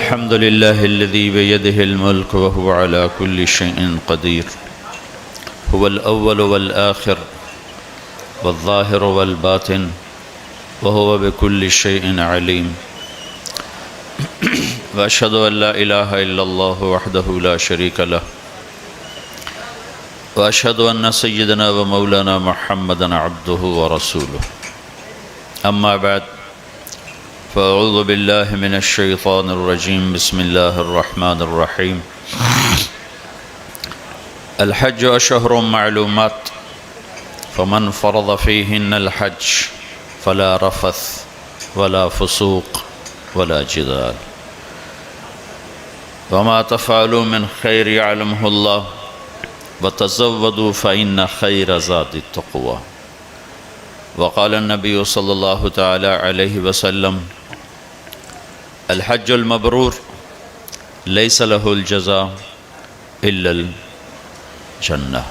الحمد لله الذي بيده الملك وهو على كل شيء قدير هو الأول والآخر والظاهر والباطن وهو بكل شيء عليم وأشهد أن لا إله إلا الله وحده لا شريك له وأشهد أن سيدنا ومولانا محمدا عبده ورسوله أما بعد فأعوذ بالله من الشيطان الرجيم بسم الله الرحمن الرحيم الحج أشهر معلومات فمن فرض فيهن الحج فلا رفث ولا فسوق ولا جدال وما تفعلوا من خير يعلمه الله وتزودوا فإن خير زاد التقوى وقال النبي صلى الله تعالى عليه وسلم الحج المبرور ليس له الجزاء إلا الجنة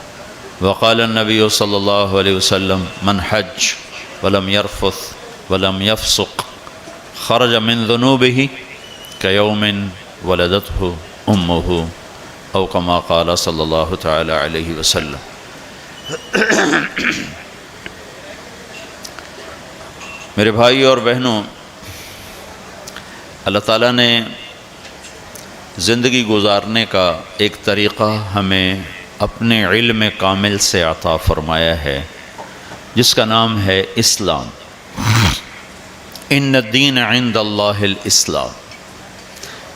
وقال النبي صلى الله عليه وسلم من حج ولم يرفث ولم يفسق خرج من ذنوبه كيوم ولدته أمه أو كما قال صلى الله تعالى عليه وسلم. میرے بھائی اور بہنوں، اللہ تعالیٰ نے زندگی گزارنے کا ایک طریقہ ہمیں اپنے علم کامل سے عطا فرمایا ہے جس کا نام ہے اسلام. ان الدین عند اللہ الاسلام،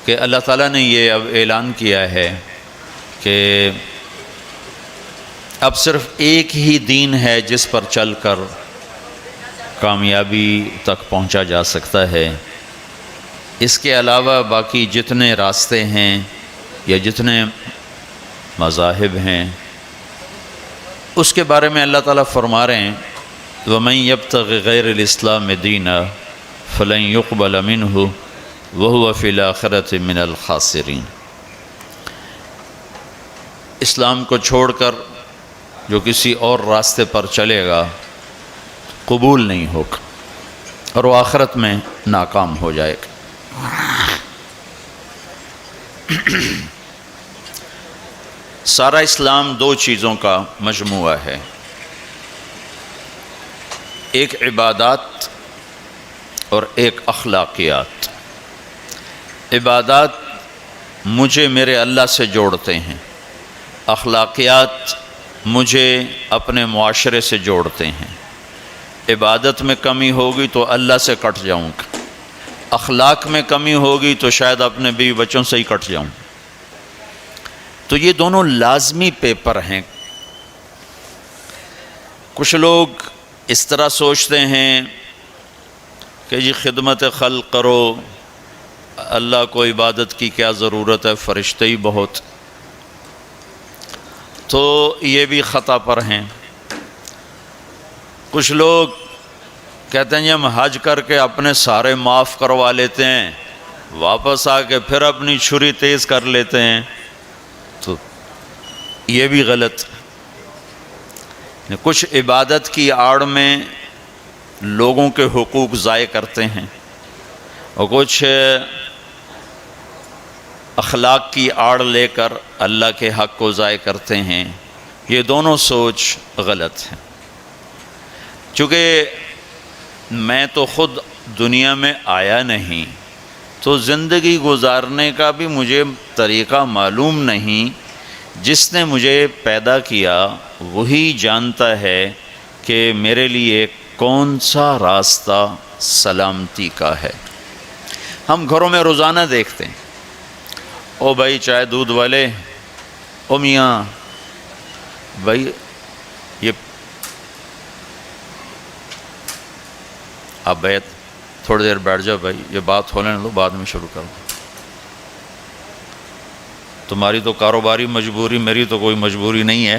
کہ اللہ تعالیٰ نے یہ اب اعلان کیا ہے کہ اب صرف ایک ہی دین ہے جس پر چل کر کامیابی تک پہنچا جا سکتا ہے. اس کے علاوہ باقی جتنے راستے ہیں یا جتنے مذاہب ہیں اس کے بارے میں اللہ تعالیٰ فرما رہے ہیں وَمَن يَبْتَغِ غَيْرَ الْإِسْلَامِ دِينًا فَلَن يُقْبَلَ مِنْهُ وَهُوَ فِي الْآخِرَةِ مِنَ الْخَاسِرِينَ. اسلام کو چھوڑ کر جو کسی اور راستے پر چلے گا قبول نہیں ہوگا اور وہ آخرت میں ناکام ہو جائے گا. سارا اسلام دو چیزوں کا مجموعہ ہے، ایک عبادات اور ایک اخلاقیات. عبادات مجھے میرے اللہ سے جوڑتے ہیں، اخلاقیات مجھے اپنے معاشرے سے جوڑتے ہیں. عبادت میں کمی ہوگی تو اللہ سے کٹ جاؤں گا، اخلاق میں کمی ہوگی تو شاید اپنے بیوی بچوں سے ہی کٹ جاؤں. تو یہ دونوں لازمی پیپر ہیں. کچھ لوگ اس طرح سوچتے ہیں کہ جی خدمت خلق کرو، اللہ کو عبادت کی کیا ضرورت ہے، فرشتے ہی بہت. تو یہ بھی خطا پر ہیں. کچھ لوگ کہتے ہیں ہم حج کر کے اپنے سارے معاف کروا لیتے ہیں، واپس آ کے پھر اپنی چھری تیز کر لیتے ہیں. تو یہ بھی غلط. کچھ عبادت کی آڑ میں لوگوں کے حقوق ضائع کرتے ہیں اور کچھ اخلاق کی آڑ لے کر اللہ کے حق کو ضائع کرتے ہیں. یہ دونوں سوچ غلط ہے. چونکہ میں تو خود دنیا میں آیا نہیں، تو زندگی گزارنے کا بھی مجھے طریقہ معلوم نہیں. جس نے مجھے پیدا کیا وہی جانتا ہے کہ میرے لیے کون سا راستہ سلامتی کا ہے. ہم گھروں میں روزانہ دیکھتے ہیں، او بھائی چائے دودھ والے، او میاں بھائی یہ آپ بیٹھ تھوڑی دیر بیٹھ جاؤ بھائی، یہ بات ہو لینے دو، بعد میں شروع کرو. تمہاری تو کاروباری مجبوری، میری تو کوئی مجبوری نہیں ہے،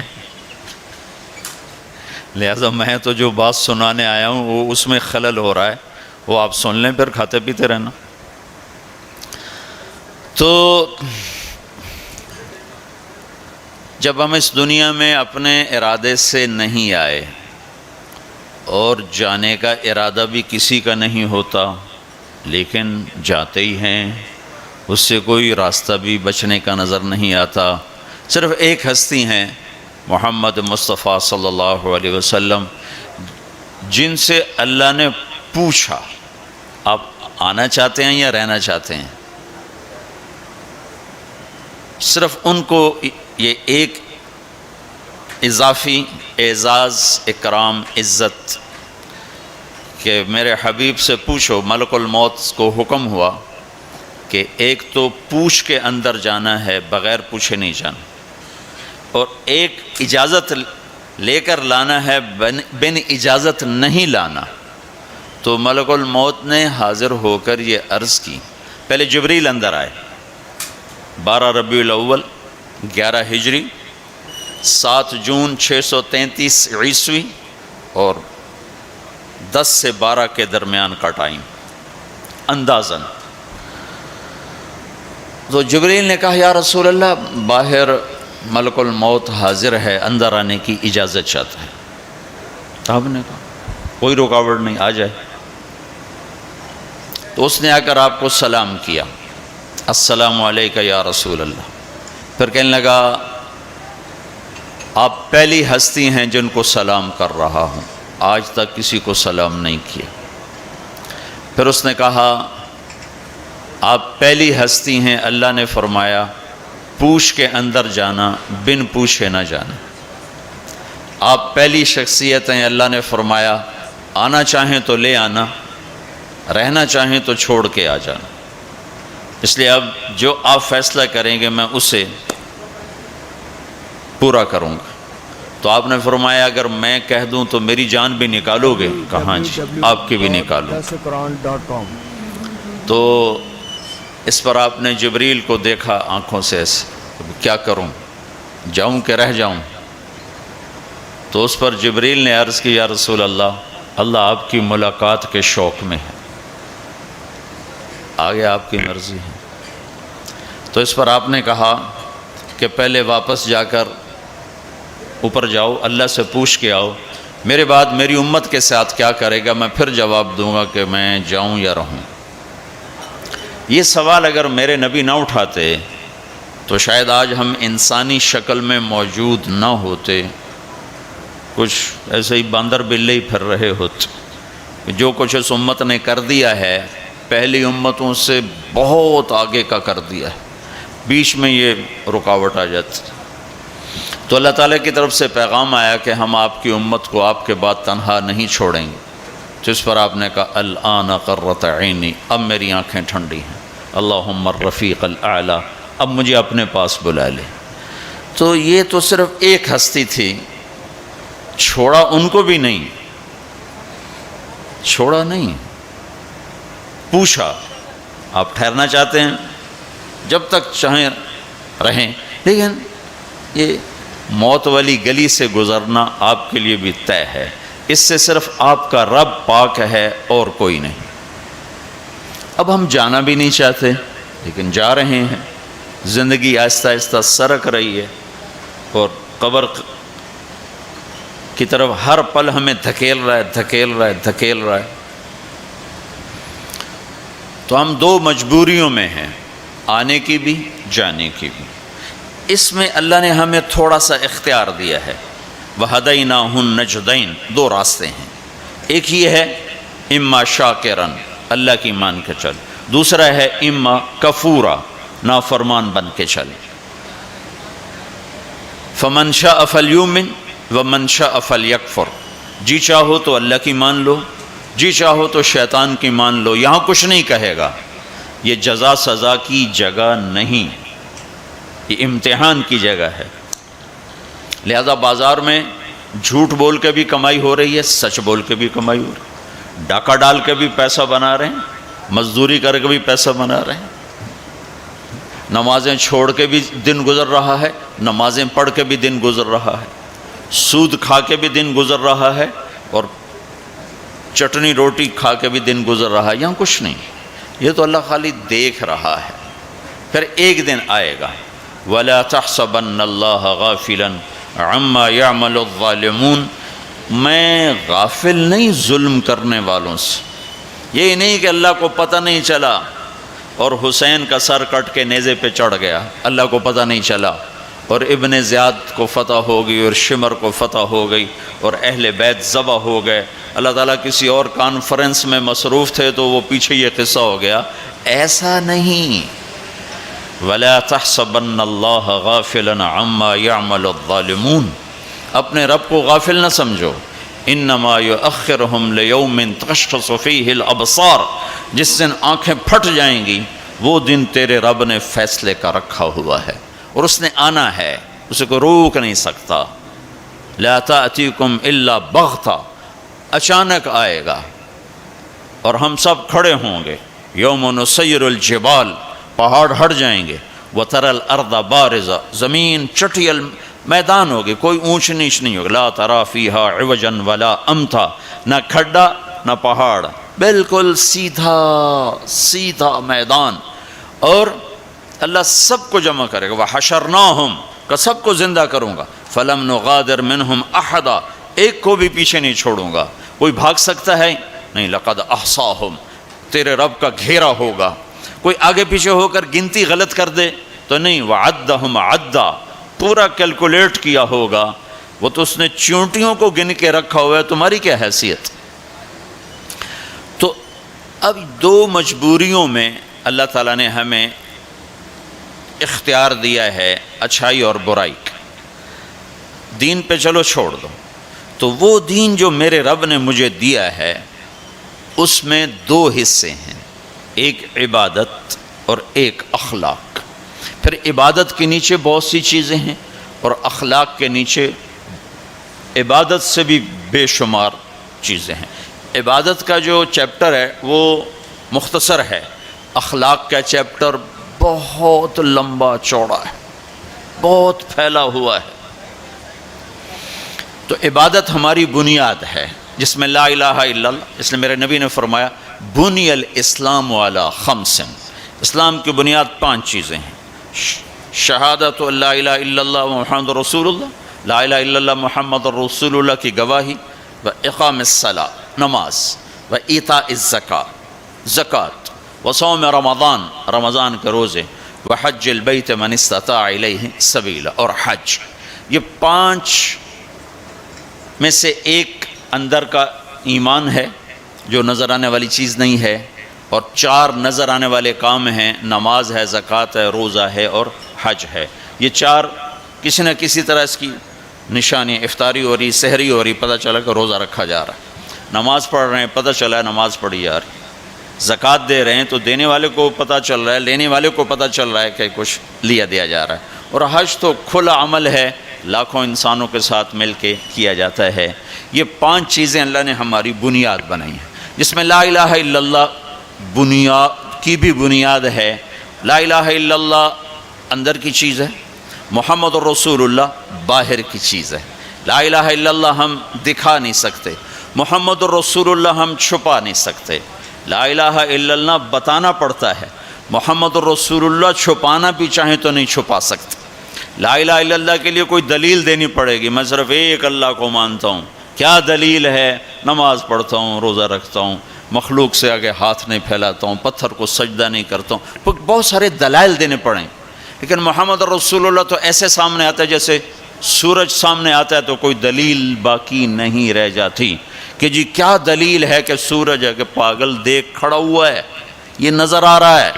لہذا میں تو جو بات سنانے آیا ہوں وہ اس میں خلل ہو رہا ہے، وہ آپ سن لیں پھر کھاتے پیتے رہنا. تو جب ہم اس دنیا میں اپنے ارادے سے نہیں آئے اور جانے کا ارادہ بھی کسی کا نہیں ہوتا، لیکن جاتے ہی ہیں اس سے کوئی راستہ بھی بچنے کا نظر نہیں آتا. صرف ایک ہستی ہیں محمد مصطفیٰ صلی اللہ علیہ وسلم، جن سے اللہ نے پوچھا آپ آنا چاہتے ہیں یا رہنا چاہتے ہیں. صرف ان کو یہ ایک اضافی اعزاز، اکرام، عزت کہ میرے حبیب سے پوچھو. ملک الموت کو حکم ہوا کہ ایک تو پوچھ کے اندر جانا ہے، بغیر پوچھے نہیں جانا، اور ایک اجازت لے کر لانا ہے، بن اجازت نہیں لانا. تو ملک الموت نے حاضر ہو کر یہ عرض کی. پہلے جبریل اندر آئے. 12 ربیع الاول 11 ہجری 7 جون 633 عیسوی اور 10 سے 12 کے درمیان کا ٹائم اندازاً. تو جبریل نے کہا یا رسول اللہ باہر ملک الموت حاضر ہے، اندر آنے کی اجازت چاہتا ہے. آپ نے کہا کوئی رکاوٹ نہیں، آ جائے. تو اس نے آ کر آپ کو سلام کیا، السلام علیکہ یا رسول اللہ. پھر کہنے لگا آپ پہلی ہستی ہیں جن کو سلام کر رہا ہوں، آج تک کسی کو سلام نہیں کیا. پھر اس نے کہا آپ پہلی ہستی ہیں، اللہ نے فرمایا پوچھ کے اندر جانا، بن پوچھے نہ جانا. آپ پہلی شخصیت ہیں، اللہ نے فرمایا آنا چاہیں تو لے آنا، رہنا چاہیں تو چھوڑ کے آ جانا. اس لیے اب جو آپ فیصلہ کریں گے میں اسے پورا کروں گا. تو آپ نے فرمایا اگر میں کہہ دوں تو میری جان بھی نکالو گے؟ کہاں جی، آپ کی بھی نکالو. تو اس پر آپ نے جبریل کو دیکھا آنکھوں سے ایسے، کیا کروں، جاؤں کہ رہ جاؤں؟ تو اس پر جبریل نے عرض کی یا رسول اللہ، اللہ آپ کی ملاقات کے شوق میں ہے، آگے آپ کی مرضی ہے. تو اس پر آپ نے کہا کہ پہلے واپس جا کر اوپر جاؤ، اللہ سے پوچھ کے آؤ، میرے بعد میری امت کے ساتھ کیا کرے گا، میں پھر جواب دوں گا کہ میں جاؤں یا رہوں. یہ سوال اگر میرے نبی نہ اٹھاتے تو شاید آج ہم انسانی شکل میں موجود نہ ہوتے، کچھ ایسے ہی باندر بلے ہی پھر رہے ہوتے. جو کچھ اس امت نے کر دیا ہے پہلی امتوں سے بہت آگے کا کر دیا ہے، بیچ میں یہ رکاوٹ آ جاتی. تو اللہ تعالیٰ کی طرف سے پیغام آیا کہ ہم آپ کی امت کو آپ کے بعد تنہا نہیں چھوڑیں گے. جس پر آپ نے کہا الآن قرۃ عینی، اب میری آنکھیں ٹھنڈی ہیں، اللہم الرفیق الاعلیٰ، اب مجھے اپنے پاس بلا لے. تو یہ تو صرف ایک ہستی تھی، چھوڑا ان کو بھی نہیں، چھوڑا نہیں، پوچھا آپ ٹھہرنا چاہتے ہیں جب تک چاہیں رہیں، لیکن یہ موت والی گلی سے گزرنا آپ کے لیے بھی طے ہے، اس سے صرف آپ کا رب پاک ہے اور کوئی نہیں. اب ہم جانا بھی نہیں چاہتے لیکن جا رہے ہیں. زندگی آہستہ آہستہ سرک رہی ہے اور قبر کی طرف ہر پل ہمیں دھکیل رہا ہے، دھکیل رہا ہے، دھکیل رہا ہے. تو ہم دو مجبوریوں میں ہیں، آنے کی بھی جانے کی بھی. اس میں اللہ نے ہمیں تھوڑا سا اختیار دیا ہے. وَهَدَيْنَاهُ النَّجْدَيْنِ، دو راستے ہیں. ایک یہ ہے اما شاکرن، اللہ کی مان کے چل، دوسرا ہے اما کفورا، نافرمان بن کے چل. فَمَنْ شَاءَ فَلْيُؤْمِنْ وَمَنْ شَاءَ فَلْيَكْفُرْ. جی چاہو تو اللہ کی مان لو، جی چاہو تو شیطان کی مان لو. یہاں کچھ نہیں کہے گا، یہ جزا سزا کی جگہ نہیں، یہ امتحان کی جگہ ہے. لہذا بازار میں جھوٹ بول کے بھی کمائی ہو رہی ہے، سچ بول کے بھی کمائی ہو رہی ہے، ڈاکہ ڈال کے بھی پیسہ بنا رہے ہیں، مزدوری کر کے بھی پیسہ بنا رہے ہیں، نمازیں چھوڑ کے بھی دن گزر رہا ہے، نمازیں پڑھ کے بھی دن گزر رہا ہے، سود کھا کے بھی دن گزر رہا ہے، اور چٹنی روٹی کھا کے بھی دن گزر رہا ہے. یہاں کچھ نہیں، یہ تو اللہ خالی دیکھ رہا ہے. پھر ایک دن آئے گا وَلَا تَحْسَبَنَّ اللَّهَ غَافِلًا عَمَّا يَعْمَلُ الظَّالِمُونَ. میں غافل نہیں ظلم کرنے والوں سے. یہ نہیں کہ اللہ کو پتہ نہیں چلا اور حسین کا سر کٹ کے نیزے پہ چڑھ گیا، اللہ کو پتہ نہیں چلا، اور ابن زیاد کو فتح ہو گئی اور شمر کو فتح ہو گئی اور اہل بیت ذبح ہو گئے۔ اللہ تعالیٰ کسی اور کانفرنس میں مصروف تھے تو وہ پیچھے یہ قصہ ہو گیا۔ ایسا نہیں، وَلَا تَحْسَبَنَّ اللَّهَ غَافِلًا عَمَّا يَعْمَلُ الظَّالِمُونَ، اپنے رب کو غافل نہ سمجھو، انما یؤخرہم لیوم تشخص فیہ الابصار، جس دن آنکھیں پھٹ جائیں گی وہ دن تیرے رب نے فیصلے کا رکھا ہوا ہے، اور اس نے آنا ہے، اسے کوئی روک نہیں سکتا۔ لا تأتیکم الا بغتہ، اچانک آئے گا اور ہم سب کھڑے ہوں گے۔ یوم نسیر الجبال، پہاڑ ہٹ جائیں گے، وتری الارض بارزہ، زمین چٹیل میدان ہوگی، کوئی اونچ نیچ نہیں ہوگی۔ لا تری فیہا عوجا ولا امتا، نہ کھڈا نہ پہاڑ، بالکل سیدھا سیدھا میدان، اور اللہ سب کو جمع کرے گا۔ وحشرناہم، کہ سب کو زندہ کروں گا، فلم نغادر منہم احدا، ایک کو بھی پیچھے نہیں چھوڑوں گا۔ کوئی بھاگ سکتا ہے؟ نہیں۔ لقد احصاہم، تیرے رب کا گھیرا ہوگا۔ کوئی آگے پیچھے ہو کر گنتی غلط کر دے تو نہیں، وعدہم عدا، پورا کیلکولیٹ کیا ہوگا۔ وہ تو اس نے چونٹیوں کو گن کے رکھا ہوا ہے، تمہاری کیا حیثیت؟ تو اب دو مجبوریوں میں اللہ تعالیٰ نے ہمیں اختیار دیا ہے، اچھائی اور برائی کا۔ دین پہ چلو چھوڑ دو، تو وہ دین جو میرے رب نے مجھے دیا ہے اس میں دو حصے ہیں، ایک عبادت اور ایک اخلاق۔ پھر عبادت کے نیچے بہت سی چیزیں ہیں، اور اخلاق کے نیچے عبادت سے بھی بے شمار چیزیں ہیں۔ عبادت کا جو چیپٹر ہے وہ مختصر ہے، اخلاق کا چیپٹر بہت لمبا چوڑا ہے، بہت پھیلا ہوا ہے۔ تو عبادت ہماری بنیاد ہے، جس میں لا الہ الا اللہ، اس لیے میرے نبی نے فرمایا بنی الاسلام علی خمس، اسلام کی بنیاد 5 چیزیں ہیں: شہادت لا الہ الا اللہ محمد رسول اللہ، لا الہ الا اللہ محمد رسول اللہ کی گواہی، و اقام الصلاۃ، نماز، و ایتاء الزکاۃ، زکوٰۃ، و صوم رمضان، رمضان کے روزے، و حج البیت من استطاع الیہ سبیلا، اور حج۔ یہ 5 میں سے ایک اندر کا ایمان ہے جو نظر آنے والی چیز نہیں ہے، اور 4 نظر آنے والے کام ہیں، نماز ہے، زکوٰۃ ہے، روزہ ہے اور حج ہے۔ یہ 4 کسی نہ کسی طرح اس کی نشانی، افطاری ہو رہی، سحری ہو رہی، پتہ چلا کہ روزہ رکھا جا رہا ہے، نماز پڑھ رہے ہیں، پتہ چلا ہے نماز پڑھی جا رہی، زکوٰۃ دے رہے ہیں تو دینے والے کو پتہ چل رہا ہے، لینے والے کو پتہ چل رہا ہے کہ کچھ لیا دیا جا رہا ہے، اور حج تو کھلا عمل ہے، لاکھوں انسانوں کے ساتھ مل کے کیا جاتا ہے۔ یہ 5 چیزیں اللہ نے ہماری بنیاد بنائی ہیں، جس میں لا الہ الا اللہ بنیاد کی بھی بنیاد ہے۔ لا الہ الا اللہ اندر کی چیز ہے، محمد الرسول اللہ باہر کی چیز ہے۔ لا الہ الا اللہ ہم دکھا نہیں سکتے، محمد الرسول اللہ ہم چھپا نہیں سکتے۔ لا الہ الا اللہ بتانا پڑتا ہے، محمد الرسول اللہ چھپانا بھی چاہیں تو نہیں چھپا سکتے۔ لا الہ الا اللہ کے لیے کوئی دلیل دینی پڑے گی، میں صرف ایک اللہ کو مانتا ہوں، کیا دلیل ہے؟ نماز پڑھتا ہوں، روزہ رکھتا ہوں، مخلوق سے آگے ہاتھ نہیں پھیلاتا ہوں، پتھر کو سجدہ نہیں کرتا ہوں، بہت سارے دلائل دینے پڑیں۔ لیکن محمد رسول اللہ تو ایسے سامنے آتا ہے جیسے سورج سامنے آتا ہے تو کوئی دلیل باقی نہیں رہ جاتی کہ جی کیا دلیل ہے کہ سورج ہے، کہ پاگل دیکھ کھڑا ہوا ہے، یہ نظر آ رہا ہے،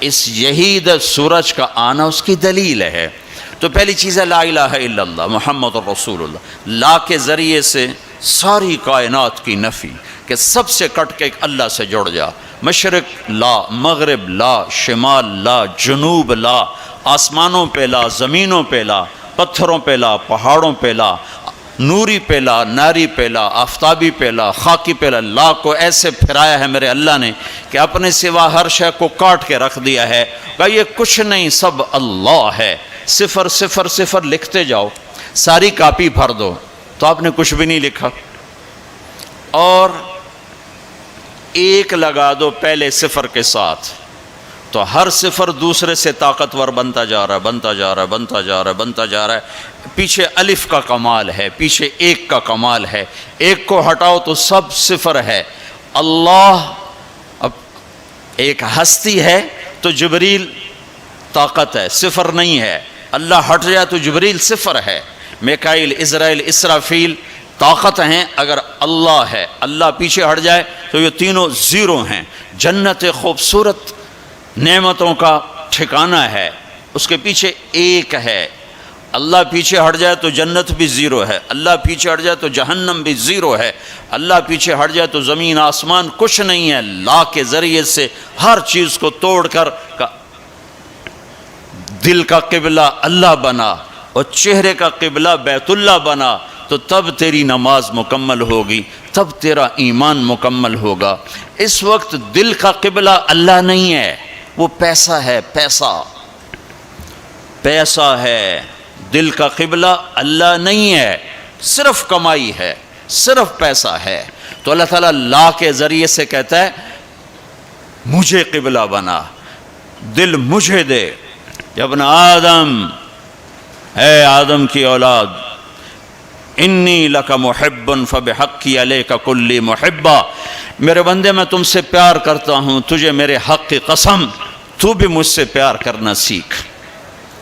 اس یہی سورج کا آنا اس کی دلیل ہے۔ تو پہلی چیز ہے لا الہ الا اللہ محمد رسول اللہ، لا کے ذریعے سے ساری کائنات کی نفی، کہ سب سے کٹ کے ایک اللہ سے جڑ جا، مشرق لا، مغرب لا، شمال لا، جنوب لا، آسمانوں پہ لا، زمینوں پہ لا، پتھروں پہ لا، پہاڑوں پہ لا، نوری پہ لا، ناری پہ لا، آفتابی پہ لا، خاکی پہ لا۔ لا کو ایسے پھرایا ہے میرے اللہ نے کہ اپنے سوا ہر شے کو کاٹ کے رکھ دیا ہے، کہ یہ کچھ نہیں، سب اللہ ہے۔ 0 0 0 لکھتے جاؤ، ساری کاپی بھر دو تو آپ نے کچھ بھی نہیں لکھا، اور 1 لگا دو پہلے 0 کے ساتھ تو ہر 0 دوسرے سے طاقتور بنتا جا رہا ہے، بنتا جا رہا ہے، بنتا جا رہا ہے، بنتا جا رہا ہے۔ پیچھے الف کا کمال ہے، پیچھے 1 کا کمال ہے، 1 کو ہٹاؤ تو سب 0 ہے۔ اللہ اب ایک ہستی ہے تو جبریل طاقت ہے، صفر نہیں ہے۔ اللہ ہٹ جائے تو جبریل صفر ہے۔ میکائیل، اسرائیل، اسرافیل طاقت ہیں، اگر اللہ ہے، اللہ پیچھے ہٹ جائے تو یہ تینوں زیرو ہیں۔ جنت خوبصورت نعمتوں کا ٹھکانہ ہے، اس کے پیچھے ایک ہے۔ اللہ پیچھے ہٹ جائے تو جنت بھی زیرو ہے، اللہ پیچھے ہٹ جائے تو جہنم بھی زیرو ہے، اللہ پیچھے ہٹ جائے تو زمین آسمان کچھ نہیں ہے۔ لا کے ذریعے سے ہر چیز کو توڑ کر دل کا قبلہ اللہ بنا اور چہرے کا قبلہ بیت اللہ بنا، تو تب تیری نماز مکمل ہوگی، تب تیرا ایمان مکمل ہوگا۔ اس وقت دل کا قبلہ اللہ نہیں ہے، وہ پیسہ ہے، پیسہ ہے۔ دل کا قبلہ اللہ نہیں ہے، صرف کمائی ہے، صرف پیسہ ہے۔ تو اللہ تعالیٰ لا کے ذریعے سے کہتا ہے مجھے قبلہ بنا، دل مجھے دے۔ یا ابن آدم، اے آدم کی اولاد، انی لک محب فبحقی علیک کلی محبہ، میرے بندے میں تم سے پیار کرتا ہوں، تجھے میرے حق کی قسم تو بھی مجھ سے پیار کرنا سیکھ۔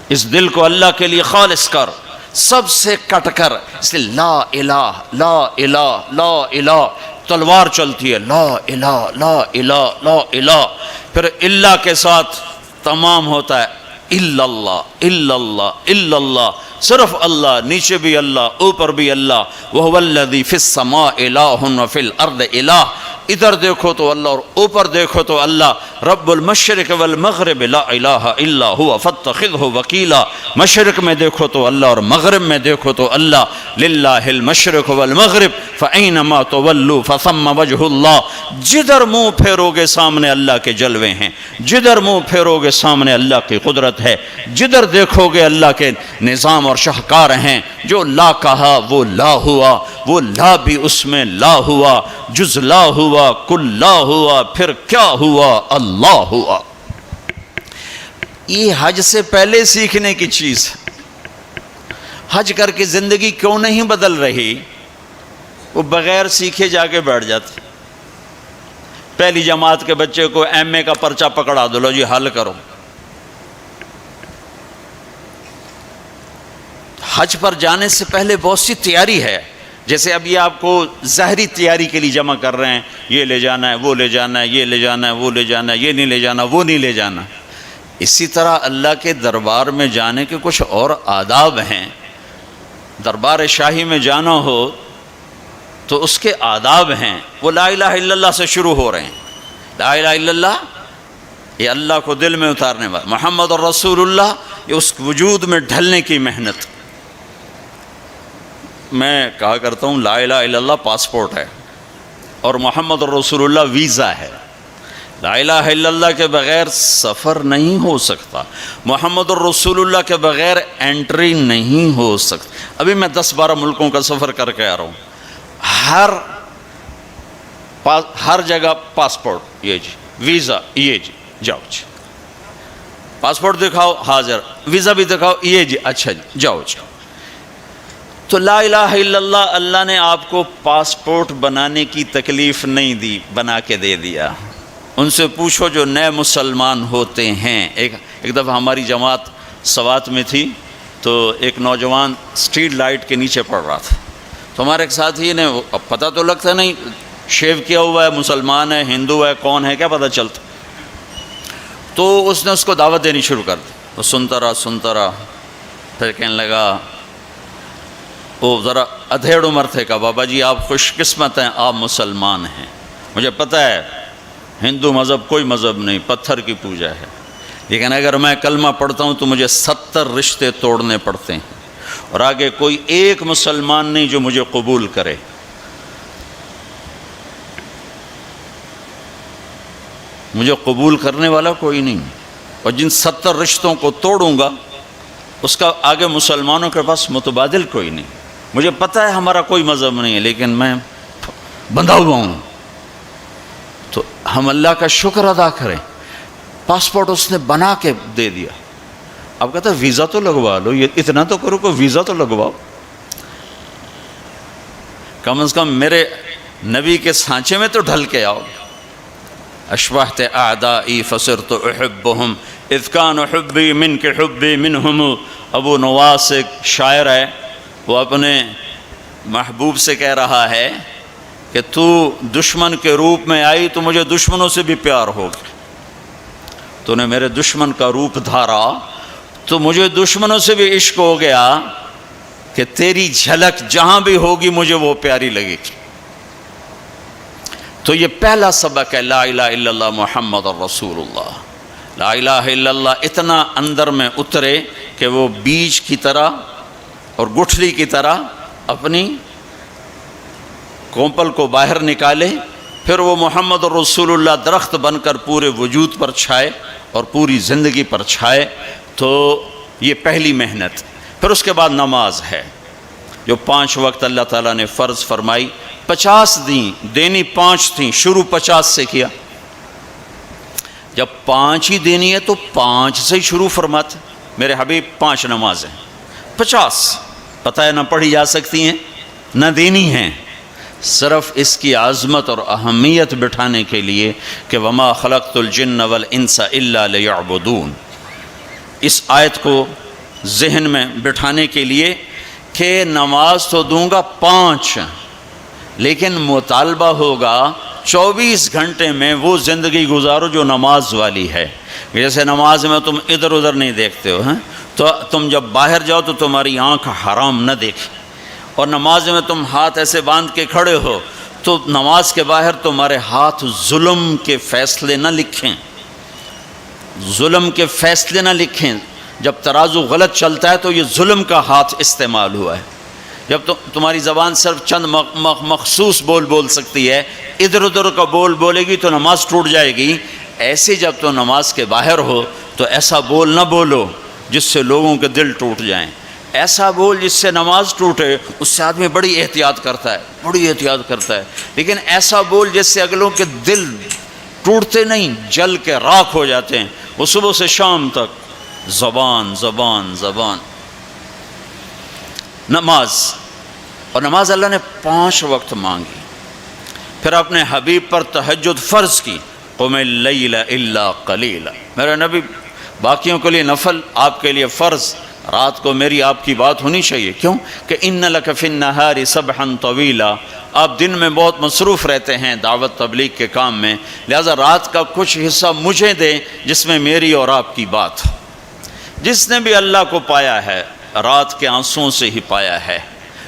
اس دل کو اللہ کے لیے خالص کر، سب سے کٹ کر، اس لیے لا الہ لا الہ لا الہ، تلوار چلتی ہے لا الہ لا الہ لا الہ، پھر اللہ کے ساتھ تمام ہوتا ہے الا اللہ الا اللہ الا اللہ، صرف اللہ، نیچے بھی اللہ، اوپر بھی اللہ۔ وَهُوَ الَّذِي فِي السَّمَاءِ إِلَٰهٌ وَفِي الْأَرْضِ إِلَٰهٌ، ادھر دیکھو تو اللہ اور اوپر دیکھو تو اللہ۔ رب المشرق والمغرب لا الہ الا هو فاتخذہ وکیلا، مشرق میں دیکھو تو اللہ اور مغرب میں دیکھو تو اللہ۔ للہ المشرق والمغرب فأینما تولوا فثم وجہ اللہ، جدھر منہ پھیرو گے سامنے اللہ کے جلوے ہیں، جدھر منہ پھیرو گے سامنے اللہ کی قدرت ہے، جدھر دیکھو گے اللہ کے نظام اور شاہکار ہیں۔ جو لا کہا وہ لا ہوا، وہ لا بھی اس میں لا ہوا، جز لا ہوا، کل لا ہوا، پھر کیا ہوا؟ اللہ ہوا۔ یہ حج سے پہلے سیکھنے کی چیز ہے۔ حج کر کے زندگی کیوں نہیں بدل رہی؟ وہ بغیر سیکھے جا کے بیٹھ جاتے۔ پہلی جماعت کے بچے کو ایم اے کا پرچہ پکڑا دو، لو جی حل کرو۔ حج پر جانے سے پہلے بہت سی تیاری ہے، جیسے اب یہ آپ کو ظاہری تیاری کے لیے جمع کر رہے ہیں، یہ لے جانا ہے، وہ لے جانا ہے، یہ لے جانا ہے، وہ لے جانا ہے، یہ نہیں لے جانا، وہ نہیں لے جانا۔ اسی طرح اللہ کے دربار میں جانے کے کچھ اور آداب ہیں۔ دربار شاہی میں جانا ہو تو اس کے آداب ہیں، وہ لا الہ الا اللہ سے شروع ہو رہے ہیں۔ لا الہ الا اللہ یہ اللہ کو دل میں اتارنے والا، محمد الرسول اللہ یہ اس وجود میں ڈھلنے کی محنت۔ میں کہا کرتا ہوں لا الہ الا اللہ پاسپورٹ ہے اور محمد الرسول اللہ ویزا ہے۔ لا الہ الا اللہ کے بغیر سفر نہیں ہو سکتا، محمد الرسول اللہ کے بغیر انٹری نہیں ہو سکتا۔ ابھی میں 10-12 ملکوں کا سفر کر کے آ رہا ہوں، ہر جگہ پاسپورٹ یہ جی، ویزا یہ جی، جاؤ جی، پاسپورٹ دکھاؤ حاضر، ویزا بھی دکھاؤ یہ جی، اچھا جی جاؤ جی۔ تو لا الہ الا اللہ، اللہ نے آپ کو پاسپورٹ بنانے کی تکلیف نہیں دی، بنا کے دے دیا۔ ان سے پوچھو جو نئے مسلمان ہوتے ہیں۔ ایک دفعہ ہماری جماعت سوات میں تھی تو ایک نوجوان اسٹریٹ لائٹ کے نیچے پڑ رہا تھا، تو ہمارے ایک ساتھی نے، پتہ تو لگتا نہیں، شیو کیا ہوا ہے، مسلمان ہے، ہندو ہے، کون ہے، کیا پتہ چلتا۔ تو اس نے اس کو دعوت دینی شروع کر دی، وہ سنتا رہا، پھر کہنے لگا، وہ ذرا ادھیڑ عمر تھے، کہا بابا جی آپ خوش قسمت ہیں، آپ مسلمان ہیں، مجھے پتہ ہے ہندو مذہب کوئی مذہب نہیں، پتھر کی پوجا ہے، لیکن اگر میں کلمہ پڑھتا ہوں تو مجھے 70 رشتے توڑنے پڑتے ہیں، اور آگے کوئی ایک مسلمان نہیں جو مجھے قبول کرے۔ مجھے قبول کرنے والا کوئی نہیں، اور جن 70 رشتوں کو توڑوں گا اس کا آگے مسلمانوں کے پاس متبادل کوئی نہیں۔ مجھے پتہ ہے ہمارا کوئی مذہب نہیں ہے، لیکن میں بندھا ہوا ہوں۔ تو ہم اللہ کا شکر ادا کریں، پاسپورٹ اس نے بنا کے دے دیا۔ اب کہتا ہے ویزا تو لگوا لو، یہ اتنا تو کرو کہ ویزا تو لگواؤ، کم از کم میرے نبی کے سانچے میں تو ڈھل کے آؤ۔ اشبہت اعدائی فصرت احبہم اذ کان حبی منک حبی منہم۔ ابو نواس ایک شاعر ہے، وہ اپنے محبوب سے کہہ رہا ہے کہ تو دشمن کے روپ میں آئی تو مجھے دشمنوں سے بھی پیار ہو گیا، تو نے میرے دشمن کا روپ دھارا تو مجھے دشمنوں سے بھی عشق ہو گیا کہ تیری جھلک جہاں بھی ہوگی مجھے وہ پیاری لگے گی۔ تو یہ پہلا سبق ہے لا الہ الا اللہ محمد رسول اللہ۔ لا الہ الا اللہ اتنا اندر میں اترے کہ وہ بیج کی طرح اور گٹھلی کی طرح اپنی کومپل کو باہر نکالے، پھر وہ محمد رسول اللہ درخت بن کر پورے وجود پر چھائے اور پوری زندگی پر چھائے۔ تو یہ پہلی محنت۔ پھر اس کے بعد نماز ہے جو 5 وقت اللہ تعالیٰ نے فرض فرمائی، 50 دینی 5 تھیں، شروع 50 سے کیا۔ جب 5 ہی دینی ہے تو 5 سے ہی شروع فرماتے۔ میرے حبیب 5 نمازیں 50 پتہ ہے نہ پڑھی جا سکتی ہیں نہ دینی ہیں، صرف اس کی عظمت اور اہمیت بٹھانے کے لیے کہ وما خلقت الجن والانس الا لیعبدون، اس آیت کو ذہن میں بٹھانے کے لیے کہ نماز تو دوں گا 5 لیکن مطالبہ ہوگا 24 گھنٹے میں وہ زندگی گزارو جو نماز والی ہے۔ جیسے نماز میں تم ادھر ادھر نہیں دیکھتے ہو، تو تم جب باہر جاؤ تو تمہاری آنکھ حرام نہ دیکھے، اور نماز میں تم ہاتھ ایسے باندھ کے کھڑے ہو تو نماز کے باہر تمہارے ہاتھ ظلم کے فیصلے نہ لکھیں، ظلم کے فیصلے نہ لکھیں۔ جب ترازو غلط چلتا ہے تو یہ ظلم کا ہاتھ استعمال ہوا ہے۔ جب تمہاری زبان صرف چند مخصوص بول سکتی ہے، ادھر ادھر کا بولے گی تو نماز ٹوٹ جائے گی۔ ایسے جب تو نماز کے باہر ہو تو ایسا بول نہ بولو جس سے لوگوں کے دل ٹوٹ جائیں، ایسا بول جس سے نماز ٹوٹے۔ اس سے آدمی بڑی احتیاط کرتا ہے، لیکن ایسا بول جس سے اگلوں کے دل ٹوٹتے نہیں، جل کے راکھ ہو جاتے ہیں۔ وہ صبح سے شام تک زبان زبان زبان نماز، اور نماز اللہ نے 5 وقت مانگی۔ پھر اپنے حبیب پر تہجد فرض کی، قم اللیل الا قلیلا، میرے نبی باقیوں کے لیے نفل، آپ کے لیے فرض۔ رات کو میری آپ کی بات ہونی چاہیے، کیوں کہ ان لک فی النہار سبحا طویلا، آپ دن میں بہت مصروف رہتے ہیں دعوت تبلیغ کے کام میں، لہذا رات کا کچھ حصہ مجھے دیں جس میں میری اور آپ کی بات ہو۔ جس نے بھی اللہ کو پایا ہے رات کے آنسوؤں سے ہی پایا ہے،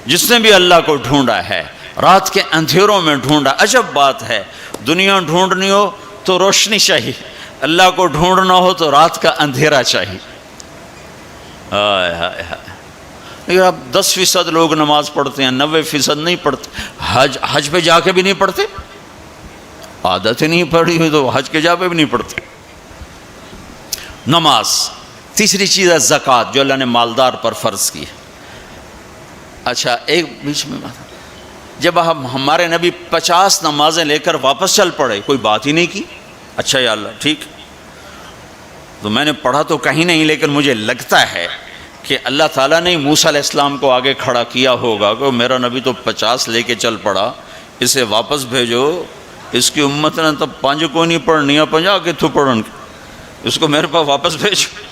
جس نے بھی اللہ کو ڈھونڈا ہے رات کے اندھیروں میں ڈھونڈا۔ عجب بات ہے، دنیا ڈھونڈنی ہو تو روشنی چاہیے، اللہ کو ڈھونڈنا ہو تو رات کا اندھیرا چاہیے۔ لیکن اب 10% لوگ نماز پڑھتے ہیں، 90% نہیں پڑھتے۔ حج پہ جا کے بھی نہیں پڑھتے، عادت ہی نہیں پڑھی ہوئی تو حج کے جا پہ بھی نہیں پڑھتے۔ نماز۔ تیسری چیز ہے زکوٰۃ، جو اللہ نے مالدار پر فرض کی ہے۔ اچھا ایک بیچ میں بات، جب ہمارے نبی 50 نمازیں لے کر واپس چل پڑے، کوئی بات ہی نہیں کی، اچھا یا اللہ ٹھیک، تو میں نے پڑھا تو کہیں نہیں، لیکن مجھے لگتا ہے کہ اللہ تعالیٰ نے موسیٰ علیہ السلام کو آگے کھڑا کیا ہوگا کہ میرا نبی تو 50 لے کے چل پڑا، اسے واپس بھیجو، اس کی امت نے تب 5 کو نہیں پڑھنی ہے، 50 کے تو پڑھن، اس کو میرے پاس واپس بھیجو۔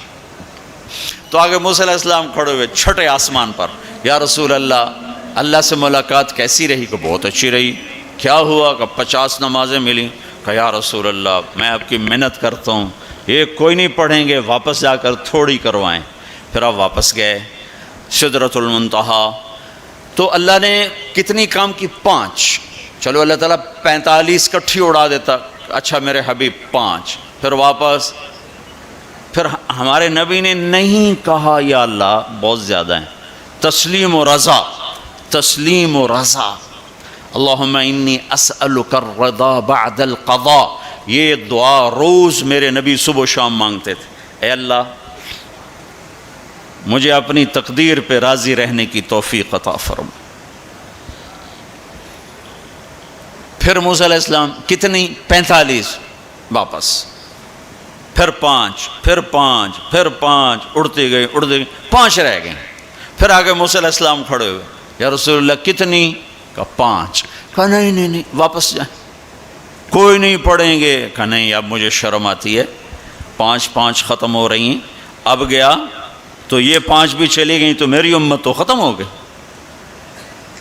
تو آگے موسیٰ علیہ السلام کھڑے ہوئے چھٹے آسمان پر، یا رسول اللہ سے ملاقات کیسی رہی؟ کہ بہت اچھی رہی۔ کیا ہوا؟ کہ 50 نمازیں ملیں۔ کہ یا رسول اللہ میں آپ کی محنت کرتا ہوں، یہ کوئی نہیں پڑھیں گے، واپس جا کر تھوڑی کروائیں۔ پھر آپ واپس گئے سدرۃ المنتہا، تو اللہ نے کتنی کام کی؟ 5۔ چلو اللہ تعالیٰ 45 کٹھی اڑا دیتا، اچھا میرے حبیب 5، پھر واپس۔ پھر ہمارے نبی نے نہیں کہا یا اللہ بہت زیادہ ہیں، تسلیم و رضا، تسلیم و رضا۔ اللہم انی اسألک الرضا بعد القضاء، یہ دعا روز میرے نبی صبح و شام مانگتے تھے، اے اللہ مجھے اپنی تقدیر پہ راضی رہنے کی توفیق عطا فرما۔ پھر موسیٰ علیہ السلام کتنی؟ 45، واپس، پھر 5، پھر 5، پھر 5، اڑتے گئے 5 رہ گئے۔ پھر آگے موسیٰ علیہ السلام کھڑے ہوئے، یا رسول اللہ کتنی؟ کہا 5۔ کہا نہیں واپس جائیں، کوئی نہیں پڑھیں گے. کہا نہیں اب مجھے شرم آتی ہے, 5 ختم ہو رہی ہیں, اب گیا تو یہ 5 بھی چلی گئیں تو میری امت تو ختم ہو گئی,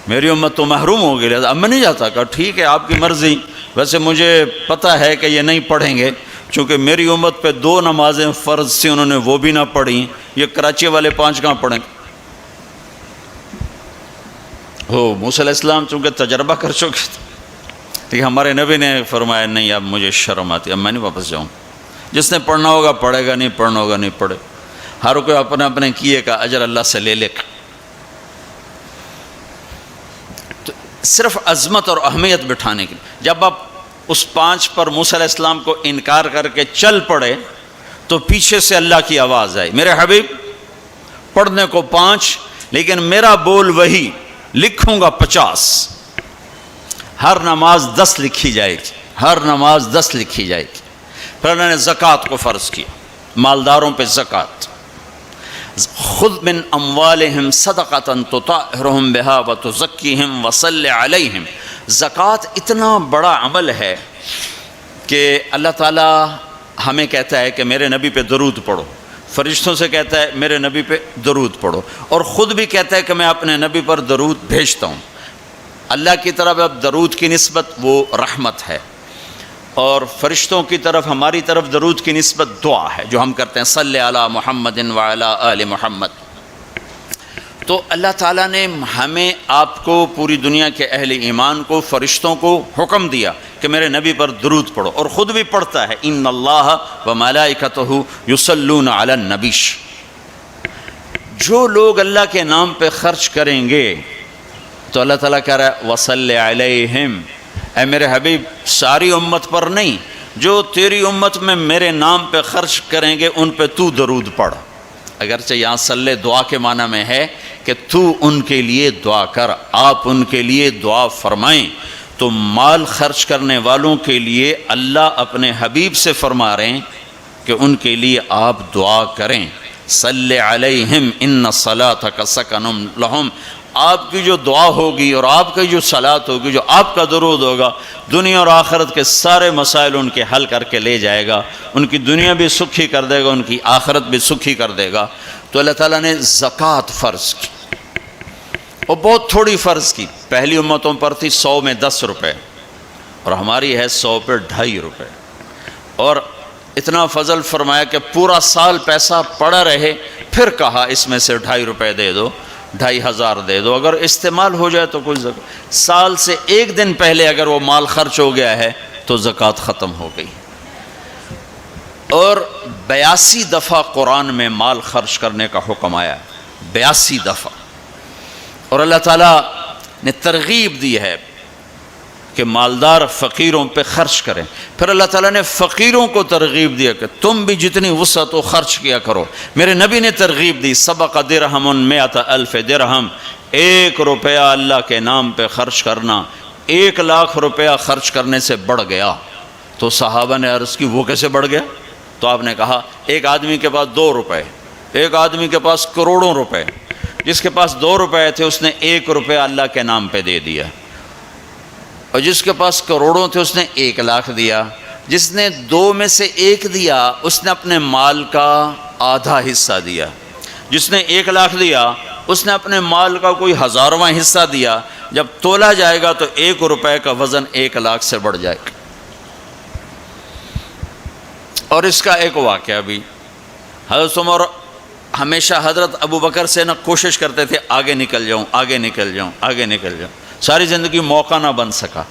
میری امت تو محروم ہو گئی, لہذا اب میں نہیں جاتا. کہا ٹھیک ہے آپ کی مرضی, ویسے مجھے پتہ ہے کہ یہ نہیں پڑھیں گے, چونکہ میری امت پہ 2 نمازیں فرض تھیں, انہوں نے وہ بھی نہ پڑھیں, یہ کراچی والے 5 کہاں پڑھیں. ہو موسیٰ علیہ السلام چونکہ تجربہ کر چکے تھے, لیکن ہمارے نبی نے فرمایا نہیں اب مجھے شرم آتی, اب میں نہیں واپس جاؤں. جس نے پڑھنا ہوگا پڑھے گا, نہیں پڑھنا ہوگا نہیں پڑھے. ہر کوئی اپنے اپنے کیے کا اجر اللہ سے لے لے. تو صرف عظمت اور اہمیت بٹھانے کی, جب آپ اس 5 پر موسیٰ علیہ السلام کو انکار کر کے چل پڑے تو پیچھے سے اللہ کی آواز آئی, میرے حبیب پڑھنے کو 5 لیکن میرا بول وہی, لکھوں گا 50. ہر نماز 10 لکھی جائے گی, ہر نماز 10 لکھی جائے گی. پھر اللہ نے زکوٰۃ کو فرض کیا, مالداروں پہ زکوٰۃ. خذ من اموالہم صدقۃ تطہرہم بہا وتزکیہم وصلی علیہم. زکوٰۃ اتنا بڑا عمل ہے کہ اللہ تعالیٰ ہمیں کہتا ہے کہ میرے نبی پہ درود پڑھو, فرشتوں سے کہتا ہے میرے نبی پہ درود پڑھو, اور خود بھی کہتا ہے کہ میں اپنے نبی پر درود بھیجتا ہوں. اللہ کی طرف اب درود کی نسبت وہ رحمت ہے, اور فرشتوں کی طرف ہماری طرف درود کی نسبت دعا ہے جو ہم کرتے ہیں, صلی علی محمد وعلی آل محمد. تو اللہ تعالیٰ نے ہمیں آپ کو, پوری دنیا کے اہل ایمان کو, فرشتوں کو حکم دیا کہ میرے نبی پر درود پڑھو, اور خود بھی پڑھتا ہے ان اللہ وملائکتہ یصلون علی النبی. جو لوگ اللہ کے نام پہ خرچ کریں گے تو اللہ تعالیٰ کہہ رہا ہے وصلی علیہم, اے میرے حبیب ساری امت پر نہیں, جو تیری امت میں میرے نام پہ خرچ کریں گے ان پہ تو درود پڑھ. اگرچہ یہاں صلی دعا کے معنی میں ہے کہ تو ان کے لیے دعا کر, آپ ان کے لیے دعا فرمائیں. تو مال خرچ کرنے والوں کے لیے اللہ اپنے حبیب سے فرما رہے ہیں کہ ان کے لیے آپ دعا کریں. صلی علیہم ان صلاتک سکن لہم. آپ کی جو دعا ہوگی اور آپ کی جو صلات ہوگی, جو آپ کا درود ہوگا, دنیا اور آخرت کے سارے مسائل ان کے حل کر کے لے جائے گا. ان کی دنیا بھی سکھی کر دے گا, ان کی آخرت بھی سکھی کر دے گا. تو اللہ تعالیٰ نے زکوٰۃ فرض کی, اور بہت تھوڑی فرض کی. پہلی امتوں پر تھی 100 میں 10 روپے, اور ہماری ہے 100 پہ 2.5 روپے. اور اتنا فضل فرمایا کہ پورا سال پیسہ پڑا رہے, پھر کہا اس میں سے 2.5 روپے دے دو, 2,500 دے دو, اگر استعمال ہو جائے تو کوئی زکوٰۃ. سال سے 1 دن پہلے اگر وہ مال خرچ ہو گیا ہے تو زکوٰۃ ختم ہو گئی. اور 82 دفعہ قرآن میں مال خرچ کرنے کا حکم آیا, 82 دفعہ. اور اللہ تعالیٰ نے ترغیب دی ہے کہ مالدار فقیروں پہ خرچ کریں. پھر اللہ تعالیٰ نے فقیروں کو ترغیب دیا کہ تم بھی جتنی وسعت ہو خرچ کیا کرو. میرے نبی نے ترغیب دی, سبق درہم 100,000 درہم. 1 روپیہ اللہ کے نام پہ خرچ کرنا 1,00,000 روپیہ خرچ کرنے سے بڑھ گیا. تو صحابہ نے عرض کی وہ کیسے بڑھ گیا؟ تو آپ نے کہا ایک آدمی کے پاس 2 روپے, ایک آدمی کے پاس کروڑوں روپے. جس کے پاس 2 روپے تھے اس نے 1 روپیہ اللہ کے نام پہ دے دیا, اور جس کے پاس کروڑوں تھے اس نے 1,00,000 دیا. جس نے 2 میں سے 1 دیا اس نے اپنے مال کا آدھا حصہ دیا. جس نے 1,00,000 دیا اس نے اپنے مال کا کوئی 1000واں حصہ دیا. جب تولا جائے گا تو 1 روپے کا وزن 1,00,000 سے بڑھ جائے گا. اور اس کا ایک واقعہ بھی, حضرت عمر ہمیشہ حضرت ابو بکر سے نہ کوشش کرتے تھے آگے نکل جاؤں, آگے نکل جاؤں, آگے نکل جاؤں. ساری زندگی موقع نہ بن سکا.